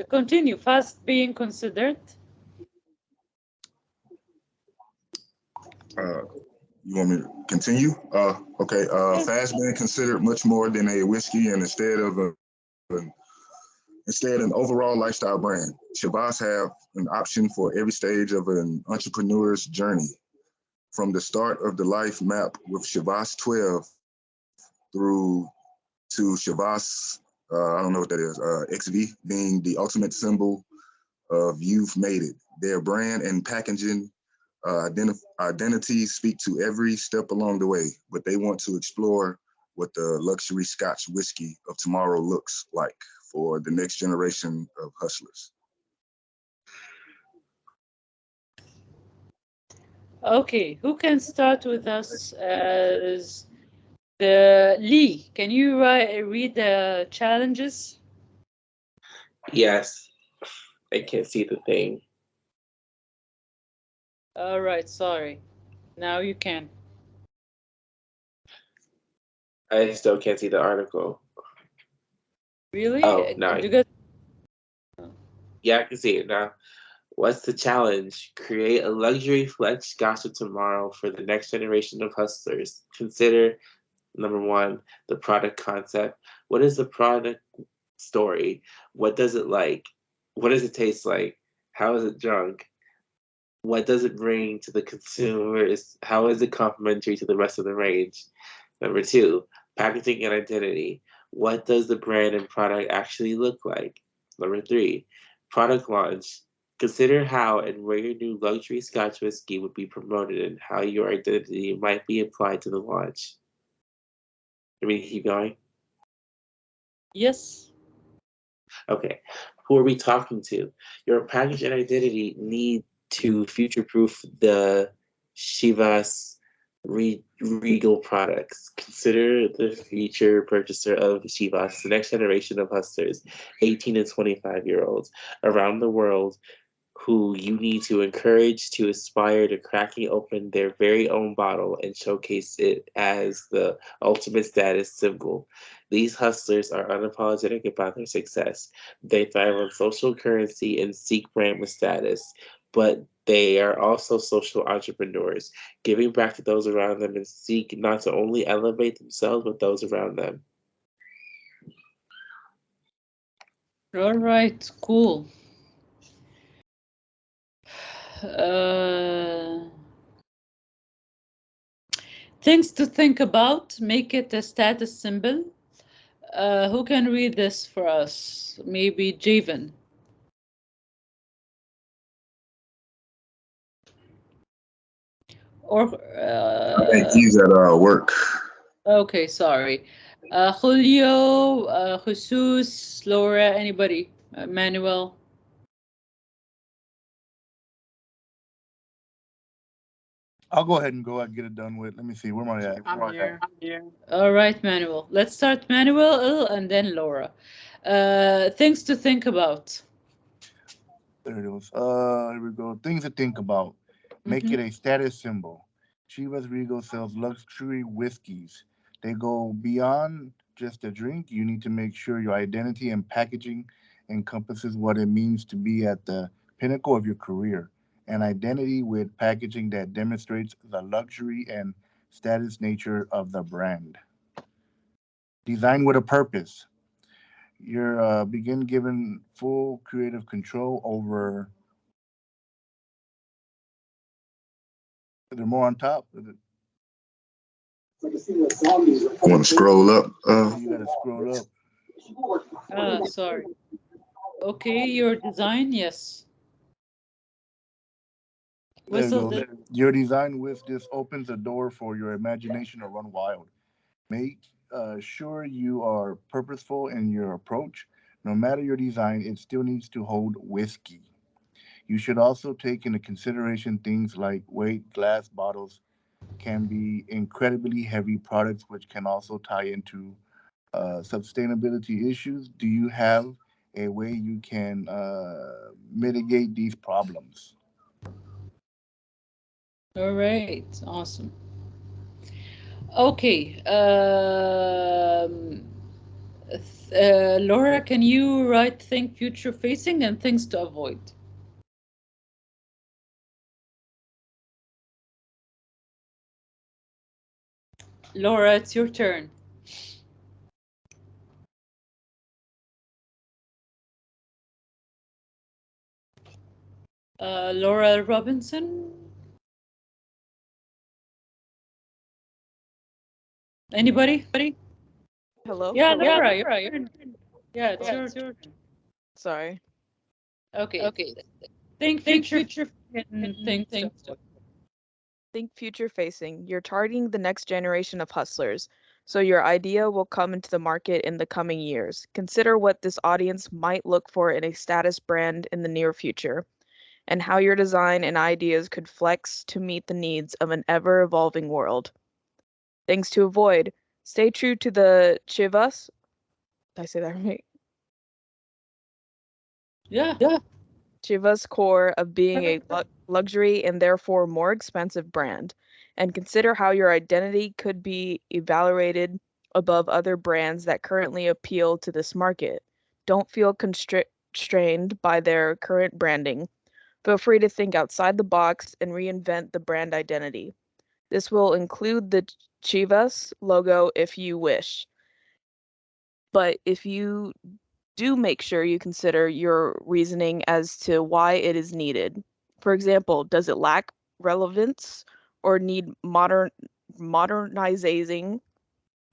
continue. Fast being considered. You want me to continue? Okay. Fast being considered much more than a whiskey, and instead an overall lifestyle brand. Shavas have an option for every stage of an entrepreneur's journey, from the start of the life map with Shavas 12 through to Shavas, I don't know what that is, XV being the ultimate symbol of you've made it. Their brand and packaging identities speak to every step along the way, but they want to explore what the luxury Scotch whiskey of tomorrow looks like for the next generation of hustlers. Okay, who can start with us as the Lee? Can you read the challenges? Yes. I can't see the thing. All right, sorry. Now you can. I still can't see the article. Really? Oh, no. Do you guys... Yeah, I can see it now. What's the challenge? Create a luxury flex scotch of tomorrow for the next generation of hustlers. Consider number one, the product concept. What is the product story? What does it like? What does it taste like? How is it drunk? What does it bring to the consumers? How is it complementary to the rest of the range? Number two, packaging and identity. What does the brand and product actually look like? Number three, product launch. Consider how and where your new luxury Scotch whiskey would be promoted and how your identity might be applied to the launch. I mean, keep going. Yes. Okay. Who are we talking to? Your package and identity need to future-proof the Shivas Regal products. Consider the future purchaser of Shivas, the next generation of hustlers, 18 and 25-year-olds around the world who you need to encourage to aspire to cracking open their very own bottle and showcase it as the ultimate status symbol. These hustlers are unapologetic about their success. They thrive on social currency and seek brand with status, but they are also social entrepreneurs, giving back to those around them and seek not to only elevate themselves, but those around them. All right, cool. Things to think about, make it a status symbol. Who can read this for us? Maybe Javen. Or I think he's at work. okay, sorry. Julio, Jesus, Laura, anybody? Manuel. I'll go ahead and get it done with. Let me see. Where am I at? I'm here. All right, Manuel. Let's start Manuel and then Laura. Things to think about. There it is. Here we go. Things to think about. Make Mm-hmm. it a status symbol. Chivas Regal sells luxury whiskeys. They go beyond just a drink. You need to make sure your identity and packaging encompasses what it means to be at the pinnacle of your career. An identity with packaging that demonstrates the luxury and status nature of the brand. Design with a purpose. You're begin given full creative control over. They're more on top. Want to scroll up? You gotta scroll up. Sorry. Okay, your design, yes. There you Whistle go. this. Your design with this opens the door for your imagination to run wild. Make sure you are purposeful in your approach. No matter your design, it still needs to hold whiskey. You should also take into consideration things like weight. Glass bottles can be incredibly heavy products, which can also tie into sustainability issues. Do you have a way you can mitigate these problems? All right, awesome. Okay. Laura, can you write think future facing and things to avoid? Laura, it's your turn. Laura Robinson? Anybody? Hello? Yeah, Hello? Laura, your turn. Yeah, it's your turn. Sorry. Okay. Think future and things to avoid. Think future facing. You're targeting the next generation of hustlers, so your idea will come into the market in the coming years. Consider what this audience might look for in a status brand in the near future, and how your design and ideas could flex to meet the needs of an ever evolving world. Things to avoid. Stay true to the Chivas. Did I say that right? Yeah. Chivas core of being a luxury and therefore more expensive brand, and consider how your identity could be evaluated above other brands that currently appeal to this market. Don't feel constrained by their current branding. Feel free to think outside the box and reinvent the brand identity. This will include the Chivas logo if you wish. But if you do, make sure you consider your reasoning as to why it is needed. For example, does it lack relevance or need modernizing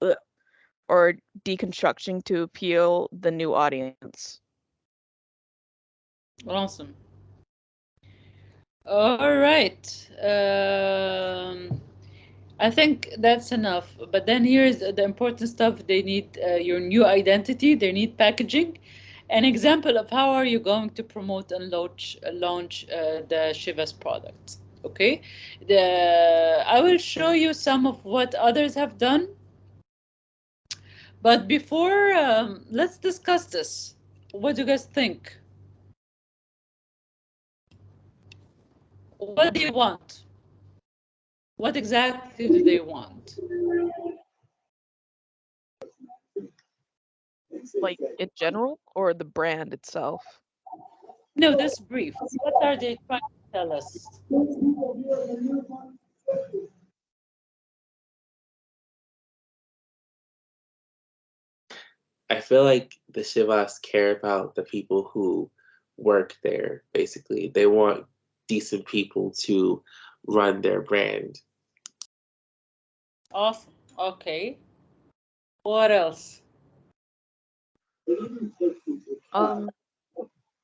ugh, or deconstructing to appeal the new audience? Awesome. All right. I think that's enough. But then here's the important stuff. They need your new identity. They need packaging. An example of how are you going to promote and launch the Shivas product. Okay. I will show you some of what others have done. But before, let's discuss this. What do you guys think? What do you want? What exactly do they want? Like in general or the brand itself? No, this brief. What are they trying to tell us? I feel like the Shivas care about the people who work there, basically. They want decent people to run their brand. Awesome. Okay. What else? Um,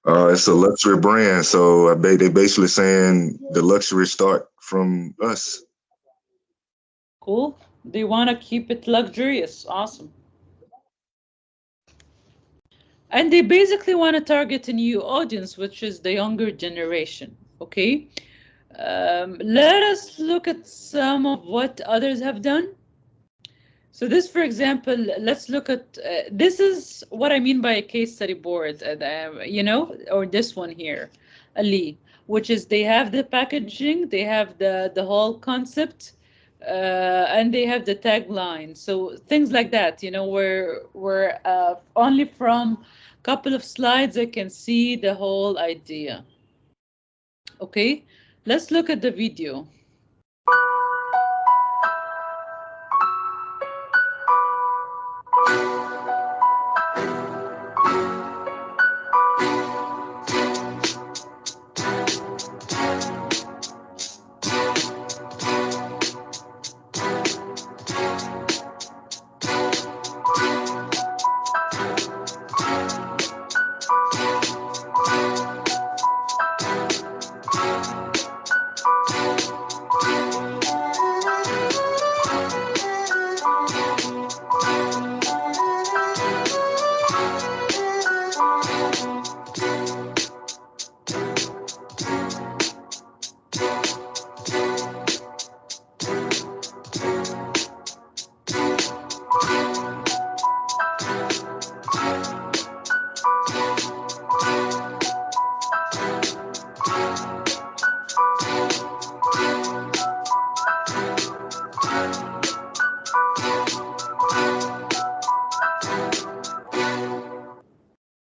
It's a luxury brand, so they basically saying the luxury start from us. Cool. They want to keep it luxurious. Awesome. And they basically want to target a new audience, which is the younger generation. Okay. Let us look at some of what others have done. So this, for example, let's look at, this is what I mean by a case study board, or this one here. Ali, which is they have the packaging, they have the whole concept, and they have the tagline. So things like that, you know, where only from a couple of slides I can see the whole idea. Okay, let's look at the video.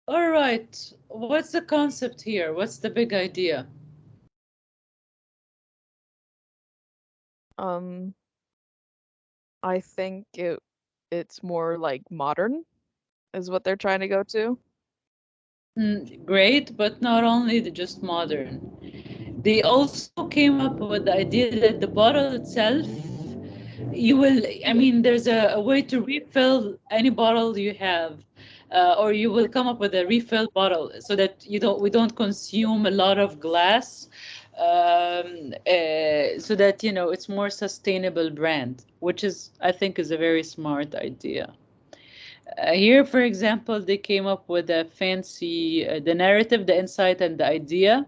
All right, what's the concept here? What's the big idea? Um, I think it's more like modern is what they're trying to go to. Great, but not only just modern. They also came up with the idea that the bottle itself, you will, I mean, there's a way to refill any bottle you have, or you will come up with a refill bottle so that we don't consume a lot of glass, so that, you know, it's more sustainable brand, which is, I think, is a very smart idea. Here, for example, they came up with a fancy, the narrative, the insight, and the idea.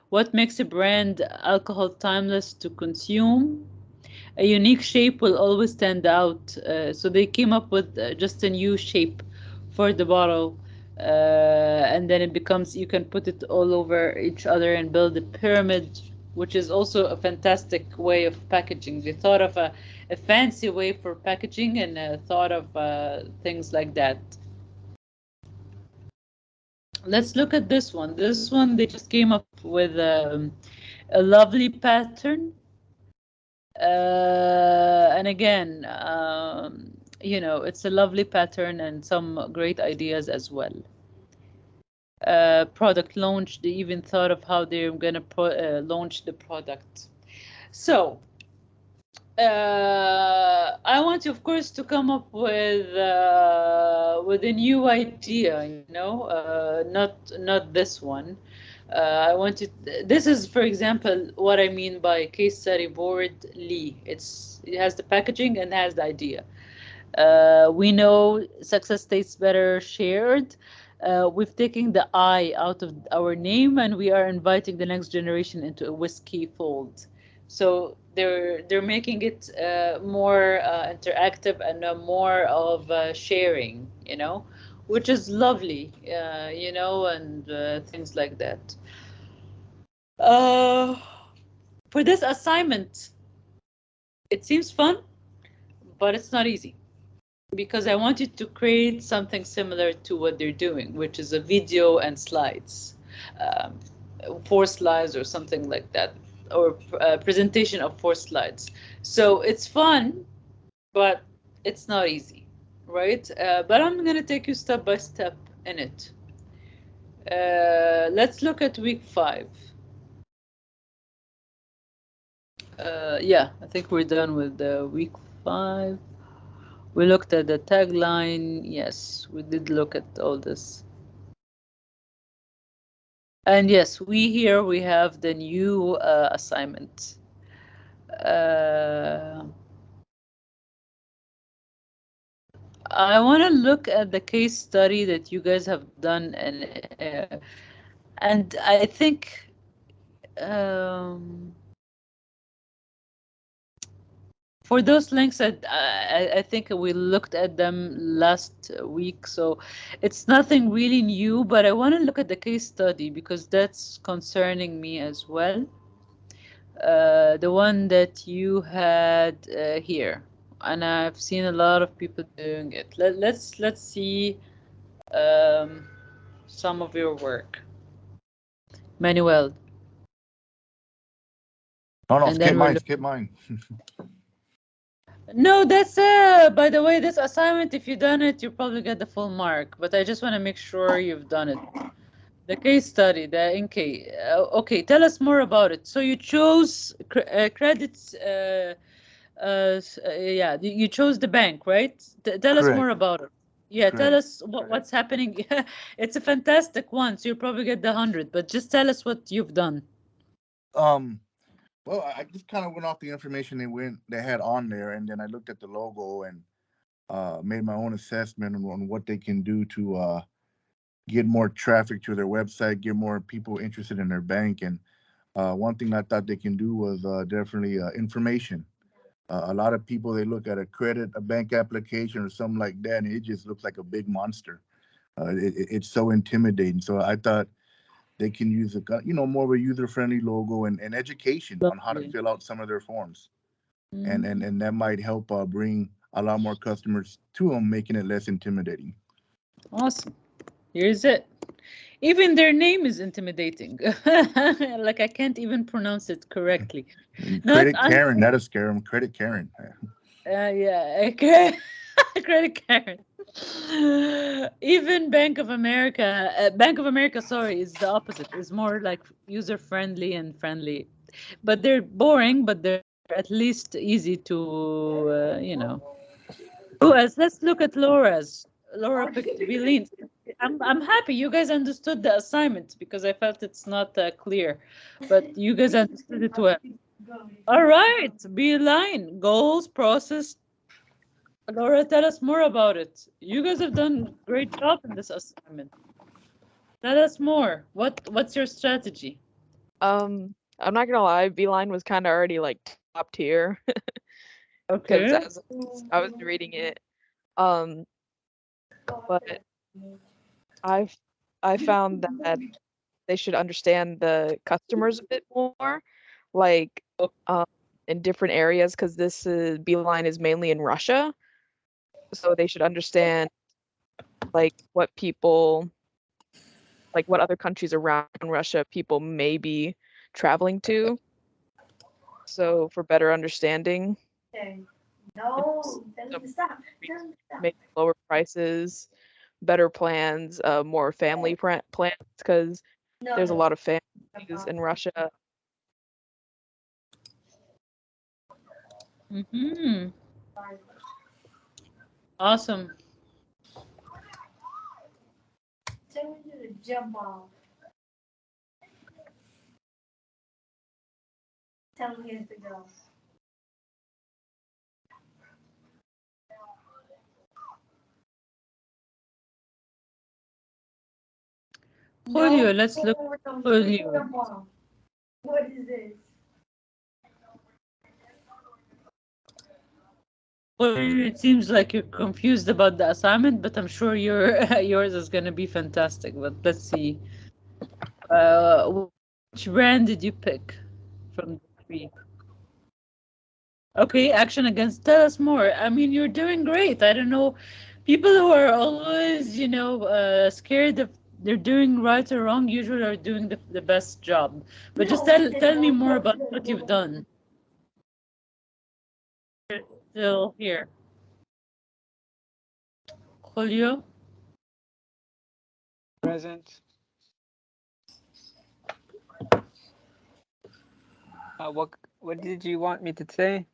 What makes a brand alcohol timeless to consume? A unique shape will always stand out. So they came up with just a new shape for the bottle. And then it becomes, you can put it all over each other and build a pyramid, which is also a fantastic way of packaging. They thought of a fancy way for packaging and thought of things like that. Let's look at this one. This one, they just came up with a lovely pattern. And again, you know, it's a lovely pattern and some great ideas as well. Product launch, they even thought of how they're going to launch the product. So I want you, of course, to come up with a new idea, you know, not this one. I want you. This is, for example, what I mean by case study board Lee. It has the packaging and has the idea. We know success tastes better shared. We've taken the I out of our name, and we are inviting the next generation into a whiskey fold. So they're making it more interactive and more of sharing, you know, which is lovely, you know, and things like that. Uh, for this assignment, it seems fun, but it's not easy because I want you to create something similar to what they're doing, which is a video and slides, um, 4 slides or something like that, or a presentation of 4 slides. So it's fun, but it's not easy, right? But I'm going to take you step by step in it. Let's look at week 5. Yeah, I think we're done with week 5. We looked at the tagline. Yes, we did look at all this. And yes, we have the new assignment. I want to look at the case study that you guys have done, and I think for those links, I think we looked at them last week, so it's nothing really new. But I want to look at the case study because that's concerning me as well. The one that you had here, and I've seen a lot of people doing it. Let's see some of your work, Manuel, No, and skip then we're mine. looking. Skip mine. No, that's by the way, this assignment, if you've done it, you probably get the full mark. But I just want to make sure you've done it. The case study, the NK. Okay, tell us more about it. So you chose credits. Yeah, you chose the bank, right? Tell us Correct. more about it. Yeah, tell Correct. us what's happening. It's a fantastic one, so you'll probably get the 100. But just tell us what you've done. Um. Well, I just kind of went off the information they had on there, and then I looked at the logo and made my own assessment on what they can do to get more traffic to their website, get more people interested in their bank. And one thing I thought they can do was definitely information. A lot of people, they look at a bank application or something like that, and it just looks like a big monster. It's so intimidating. So I thought they can use more of a user-friendly logo and education on how to Lovely. fill out some of their forms, and Mm, and and that might help bring a lot more customers to them, making it less intimidating. awesome. Here's it. Even their name is intimidating. Like I can't even pronounce it correctly. Not Credit Karen, that'll scare them. Credit Karen. yeah, okay. Credit card. Even Bank of America, sorry, is the opposite. Is more like user friendly and friendly, but they're boring. But they're at least easy to, Who else? Let's look at Laura's. Laura picked Beline. I'm happy you guys understood the assignment because I felt it's not clear, but you guys understood it well. All right, Beeline goals process. Laura, tell us more about it. You guys have done great job in this assignment. Tell us more. What's your strategy? I'm not gonna lie, Beeline was kind of already like top tier because Okay. as I was reading it, um, but I've I found that they should understand the customers a bit more, like um, in different areas, because this Beeline is mainly in Russia, so they should understand like what other countries around Russia people may be traveling to. So for better understanding, maybe lower prices, better plans, more family plans, because there's a lot of families in Russia. Mm-hmm. Awesome. Julio, let's look at Julio. Julio, it seems like you're confused about the assignment, but I'm sure yours is gonna be fantastic. But let's see. Which brand did you pick from the three? Okay, action against. Tell us more. I mean, you're doing great. I don't know. People who are always, scared of they're doing right or wrong, usually are doing the best job. But just tell me more about what you've done. Still here. Julio? Present. What did you want me to say?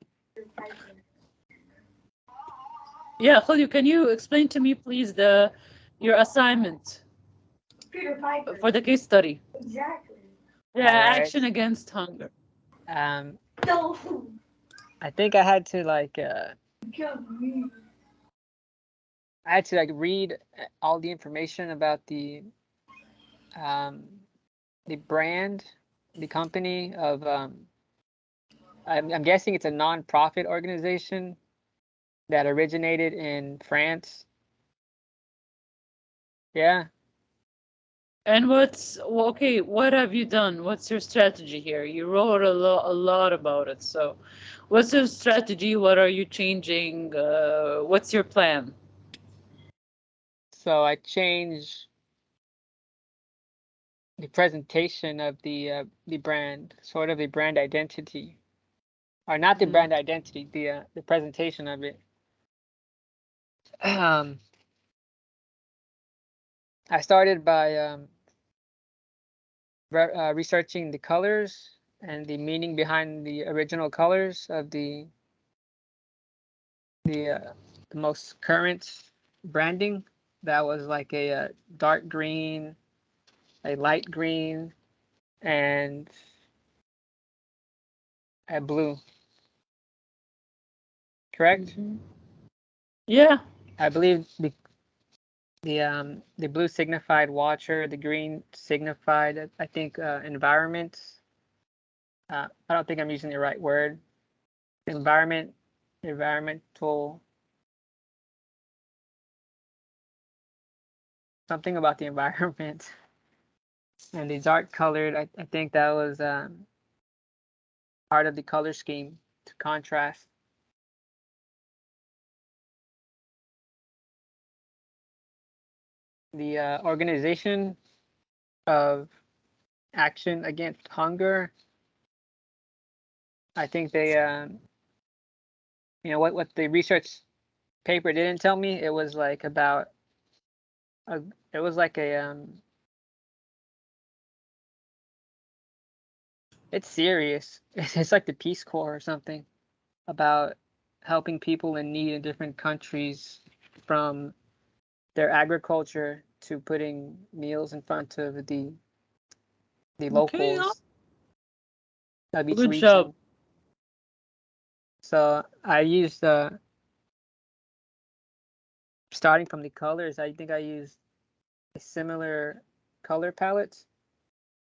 Yeah, Julio, can you explain to me, please, your assignment for the case study? Yeah, All right. action against hunger. Um, I think I had to read all the information about um the brand, the company of I'm guessing it's a non-profit organization that originated in France. Yeah. And okay? What have you done? What's your strategy here? You wrote a lot about it. So, what's your strategy? What are you changing? What's your plan? So I changed the presentation of the brand, sort of the brand identity, or not the Mm. brand identity, the presentation of it. I started by researching the colors and the meaning behind the original colors of the most current branding. That was like a dark green, a light green, and a blue. Correct? Mhm. Yeah. I believe the blue signified water, the green signified, I think, environment. I don't think I'm using the right word. Environment, environmental, something about the environment. And the dark colored, I think that was part of the color scheme to contrast. The organization of action against hunger, I think they, what the research paper didn't tell me, it was like about, a, it was like it's serious. It's like the Peace Corps or something about helping people in need in different countries, from their agriculture to putting meals in front of the Okay. locals of each Good job. region. So I used starting from the colors, I think I used a similar color palette,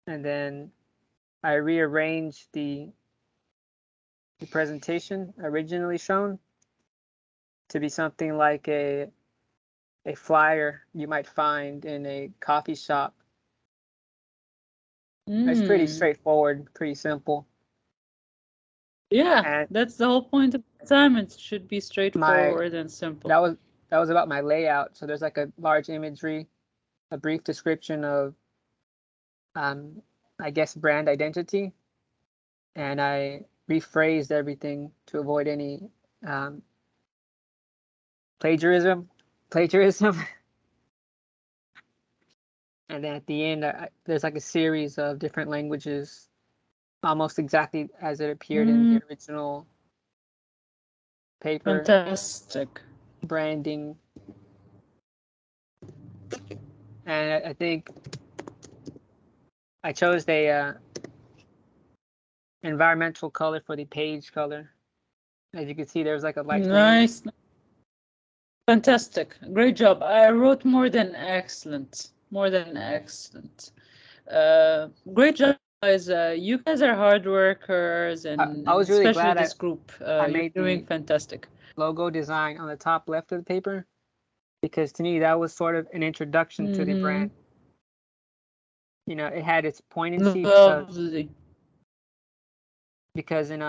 and then I rearranged the presentation originally shown to be something like a flyer you might find in a coffee shop. It's pretty Mm. straightforward, pretty simple. Yeah, And that's the whole point of assignments. Should be my straightforward and simple. that was about my layout. So there's like a large imagery, a brief description of I guess brand identity, and I rephrased everything to avoid any um, plagiarism. Plagiarism. And then at the end, there's like a series of different languages, almost exactly as it appeared in Mm, the original paper. fantastic. Branding, and I think I chose the environmental color for the page color. As you can see, there's like a light green. Nice. Fantastic. Great job. I wrote more than excellent. More than excellent. Great job, guys. You guys are hard workers, I and was really especially glad this group. I You're made doing the fantastic. logo design on the top left of the paper, because to me that was sort of an introduction to the Mm-hmm. brand. It had its poignancy Lovely. because in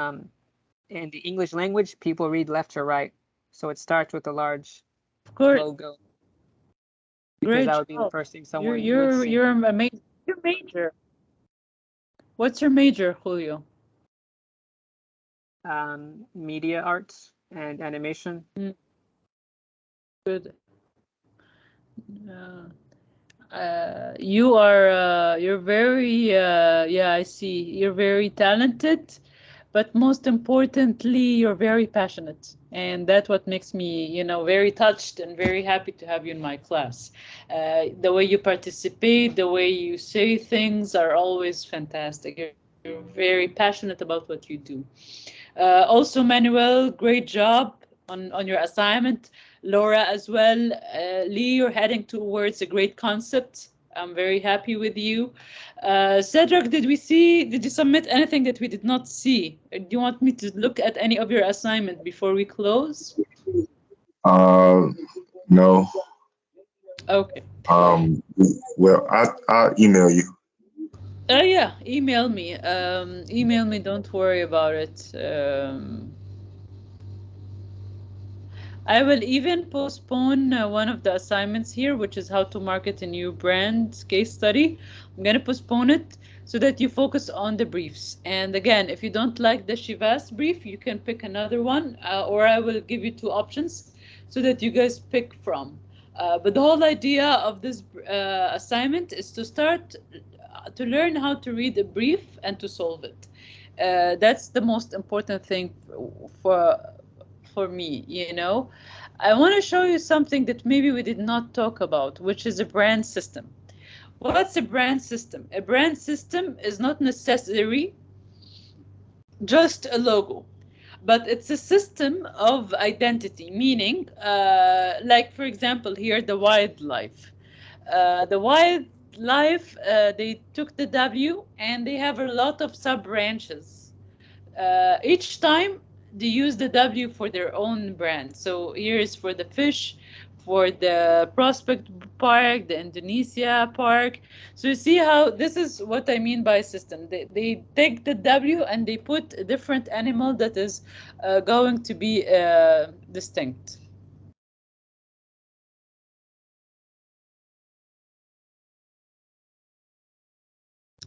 the English language, people read left to right, so it starts with a large Of course. logo, because Great that would be the job. first thing You're someone would you're see. you're amazing. Your major. What's your major, Julio? Media arts and animation. Mm, good. Uh, you're very yeah, I see. You're very talented, but most importantly, you're very passionate, and that's what makes me, very touched and very happy to have you in my class. The way you participate, the way you say things are always fantastic. You're very passionate about what you do. Also, Manuel, great job on your assignment. Laura as well. Lee, you're heading towards a great concept. I'm very happy with you. Cedric, did you submit anything that we did not see? Do you want me to look at any of your assignment before we close? Uh, no. Okay. Um, well, I'll email you. Yeah, email me. Email me, don't worry about it. I will even postpone one of the assignments here, which is how to market a new brand case study. I'm going to postpone it so that you focus on the briefs. And again, if you don't like the Shivas brief, you can pick another one, or I will give you two options so that you guys pick from. But the whole idea of this assignment is to start to learn how to read a brief and to solve it. That's the most important thing for for me, you know. I want to show you something that maybe we did not talk about, which is a brand system. What's a brand system? A brand system is not necessarily just a logo, but it's a system of identity, meaning, like for example, here the wildlife. The wildlife, they took the W and they have a lot of sub branches. Each time they use the W for their own brand. So here is for the fish, for the Prospect Park, the Indonesia Park. So you see how this is what I mean by system. They take the W and they put a different animal that is going to be distinct.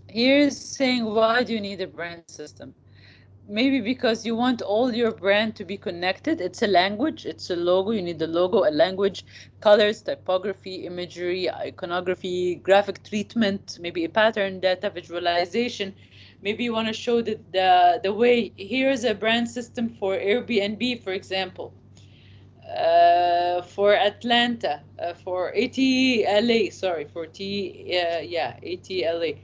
Here's saying, why do you need a brand system? Maybe because you want all your brand to be connected. It's a language, it's a logo. You need the logo, a language, colors, typography, imagery, iconography, graphic treatment, maybe a pattern, data visualization. Maybe you want to show that the way. Here's a brand system for Airbnb, for example, for Atlanta, for ATLA, sorry, for ATLA.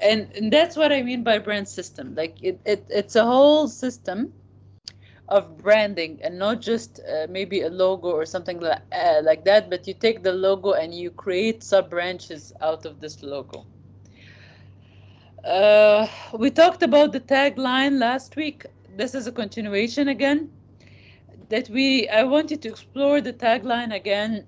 And that's what I mean by brand system. Like it's a whole system of branding and not just maybe a logo or something like that, but you take the logo and you create sub branches out of this logo. We talked about the tagline last week. This is a continuation again. I wanted to explore the tagline again.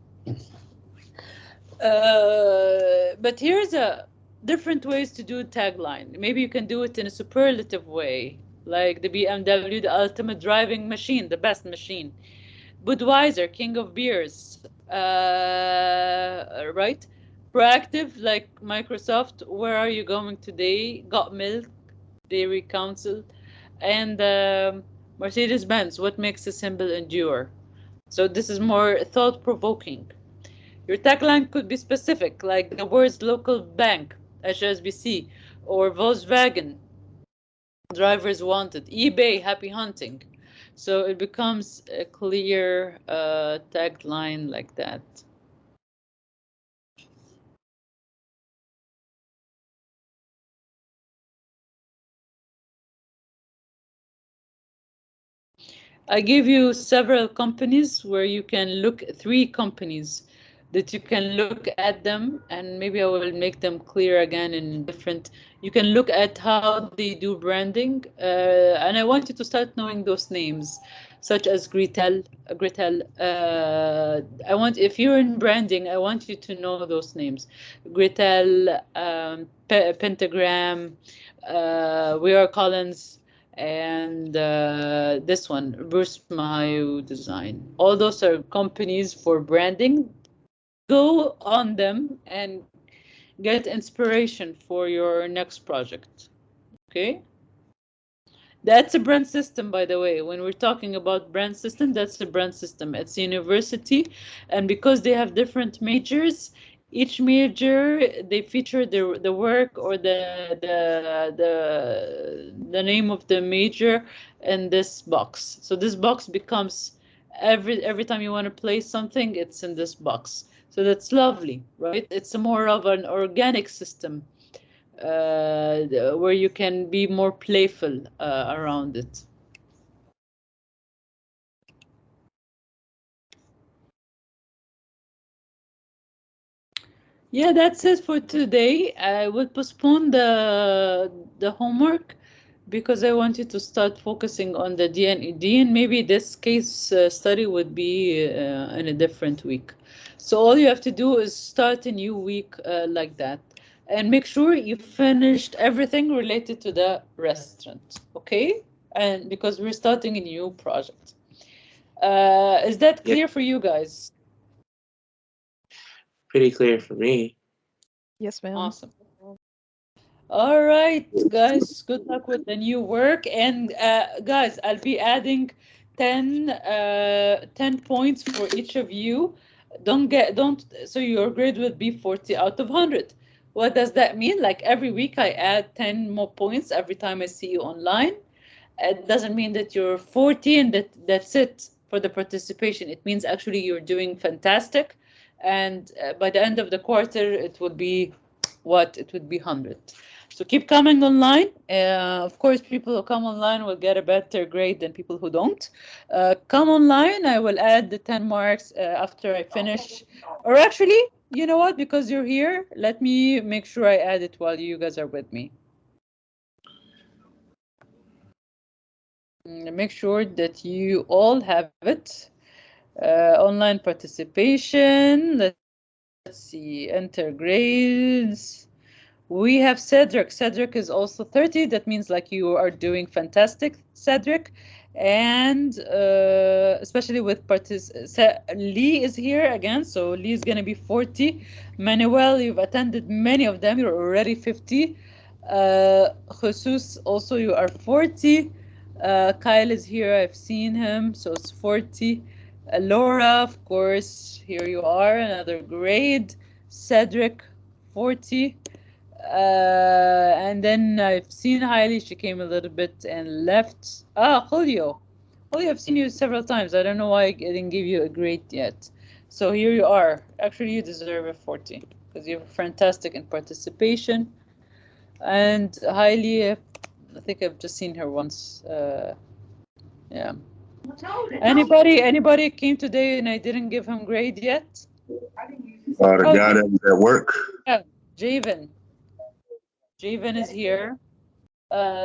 But here's a different ways to do tagline. Maybe you can do it in a superlative way, like the BMW, the ultimate driving machine, the best machine. Budweiser, king of beers. Right? Proactive, like Microsoft, where are you going today? Got milk, Dairy Council, and Mercedes-Benz, what makes a symbol endure? So this is more thought-provoking. Your tagline could be specific, like the words local bank, HSBC, or Volkswagen, drivers wanted, eBay, happy hunting. So it becomes a clear tagline like that. I give you several companies where you can look, 3 companies that you can look at them, and maybe I will make them clear again in different. You can look at how they do branding, and I want you to start knowing those names, such as Gretel. If you're in branding, I want you to know those names. Gretel, Pentagram, We Are Collins, and this one, Bruce Mayo Design. All those are companies for branding. Go on them and get inspiration for your next project. Okay? That's a brand system, by the way. When we're talking about brand system, that's a brand system. It's a university, and because they have different majors, each major they feature the work or the name of the major in this box. So this box becomes every time you want to place something, it's in this box. So that's lovely, right? It's a more of an organic system where you can be more playful around it. Yeah, that's it for today. I will postpone the homework because I want you to start focusing on the DNED, and maybe this case study would be in a different week. So all you have to do is start a new week like that, and make sure you finished everything related to the restaurant, okay? And because we're starting a new project. Is that Yeah, clear for you guys? pretty clear for me. Yes, ma'am. Awesome. All right, guys, good luck with the new work. And guys, I'll be adding 10 points for each of you. Don't, so your grade would be 40 out of 100. What does that mean? Like every week I add 10 more points every time I see you online. It doesn't mean that you're 40 and that's it for the participation. It means actually you're doing fantastic. And by the end of the quarter, it would be what? It would be 100. So keep coming online. Of course, people who come online will get a better grade than people who don't. Come online. I will add the 10 marks after I finish. Or actually, you know what? Because you're here, let me make sure I add it while you guys are with me. Make sure that you all have it. Online participation. Let's see. Enter grades. We have Cedric. Cedric is also 30. That means like you are doing fantastic, Cedric. And especially with Lee is here again, so Lee is going to be 40. Manuel, you've attended many of them. You're already 50. Jesus, also you are 40. Kyle is here. I've seen him, so it's 40. Laura, of course, here you are, another grade. Cedric, 40. And then I've seen Hailey. She came a little bit and left. Ah, Julio. Julio, I've seen you several times. I don't know why I didn't give you a grade yet. So here you are. Actually, you deserve a 40 because you're fantastic in participation. And Hailey, I think I've just seen her once. Yeah. Anybody came today and I didn't give him grade yet? The Oh, guy that was at work. yeah, Javen. Javen is here.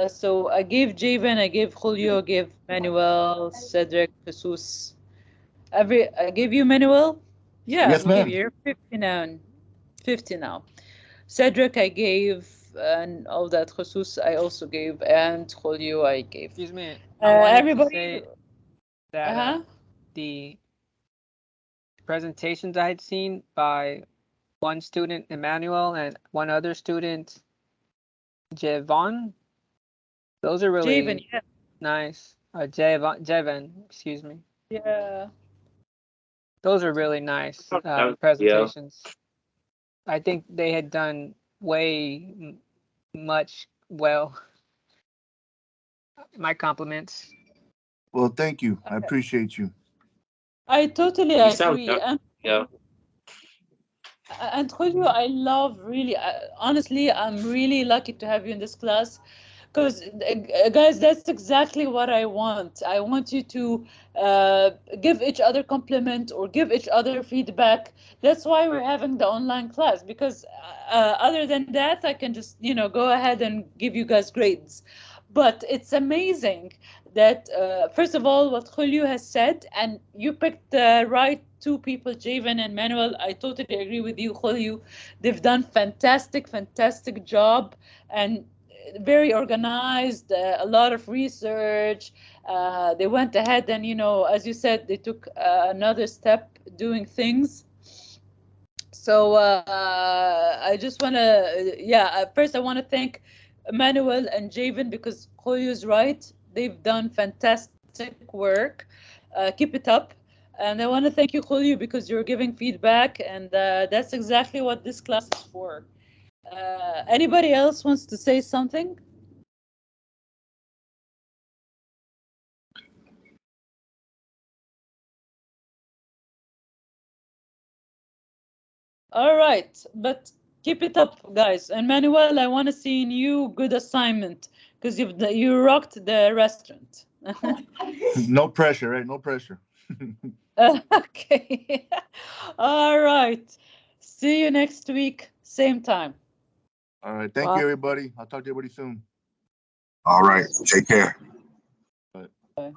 So I gave Javen, I gave Julio, I gave Manuel, Cedric, Jesus. I gave you Manuel? Yeah, Yes, we gave ma'am. you. You're 50 now. 50 now. Cedric, I gave, and all that. Jesus, I also gave, and Julio, I gave. Excuse me. I wanted to Everybody. say that Uh-huh. the presentations I had seen by one student, Emmanuel, and one other student, Jevon, those are Javen, really yeah. nice. Jevan, excuse me. Yeah. Those are really nice Yeah. presentations. I think they had done way much well. My compliments. Well, thank you. I appreciate you. I totally You sound agree. young. Yeah. And Julio, I love really, honestly, I'm really lucky to have you in this class because, guys, that's exactly what I want. I want you to give each other compliment or give each other feedback. That's why we're having the online class because other than that, I can just, go ahead and give you guys grades. But it's amazing that, first of all, what Julio has said, and you picked the right two people, Javen and Manuel. I totally agree with you, Julio. They've done fantastic, fantastic job and very organized, a lot of research. They went ahead and, as you said, they took another step doing things. So I just want to, yeah, first I want to thank Manuel and Javen because Julio is right. They've done fantastic work. Keep it up. And I want to thank you, Julio, because you're giving feedback, and that's exactly what this class is for. Anybody else wants to say something? All right, but keep it up, guys. And Manuel, I want to see in you good assignment because you rocked the restaurant. No pressure, right? No pressure. Okay. All right. See you next week, same time. All right. Thank you, everybody. I'll talk to everybody soon. All right. Take care. Bye. Bye.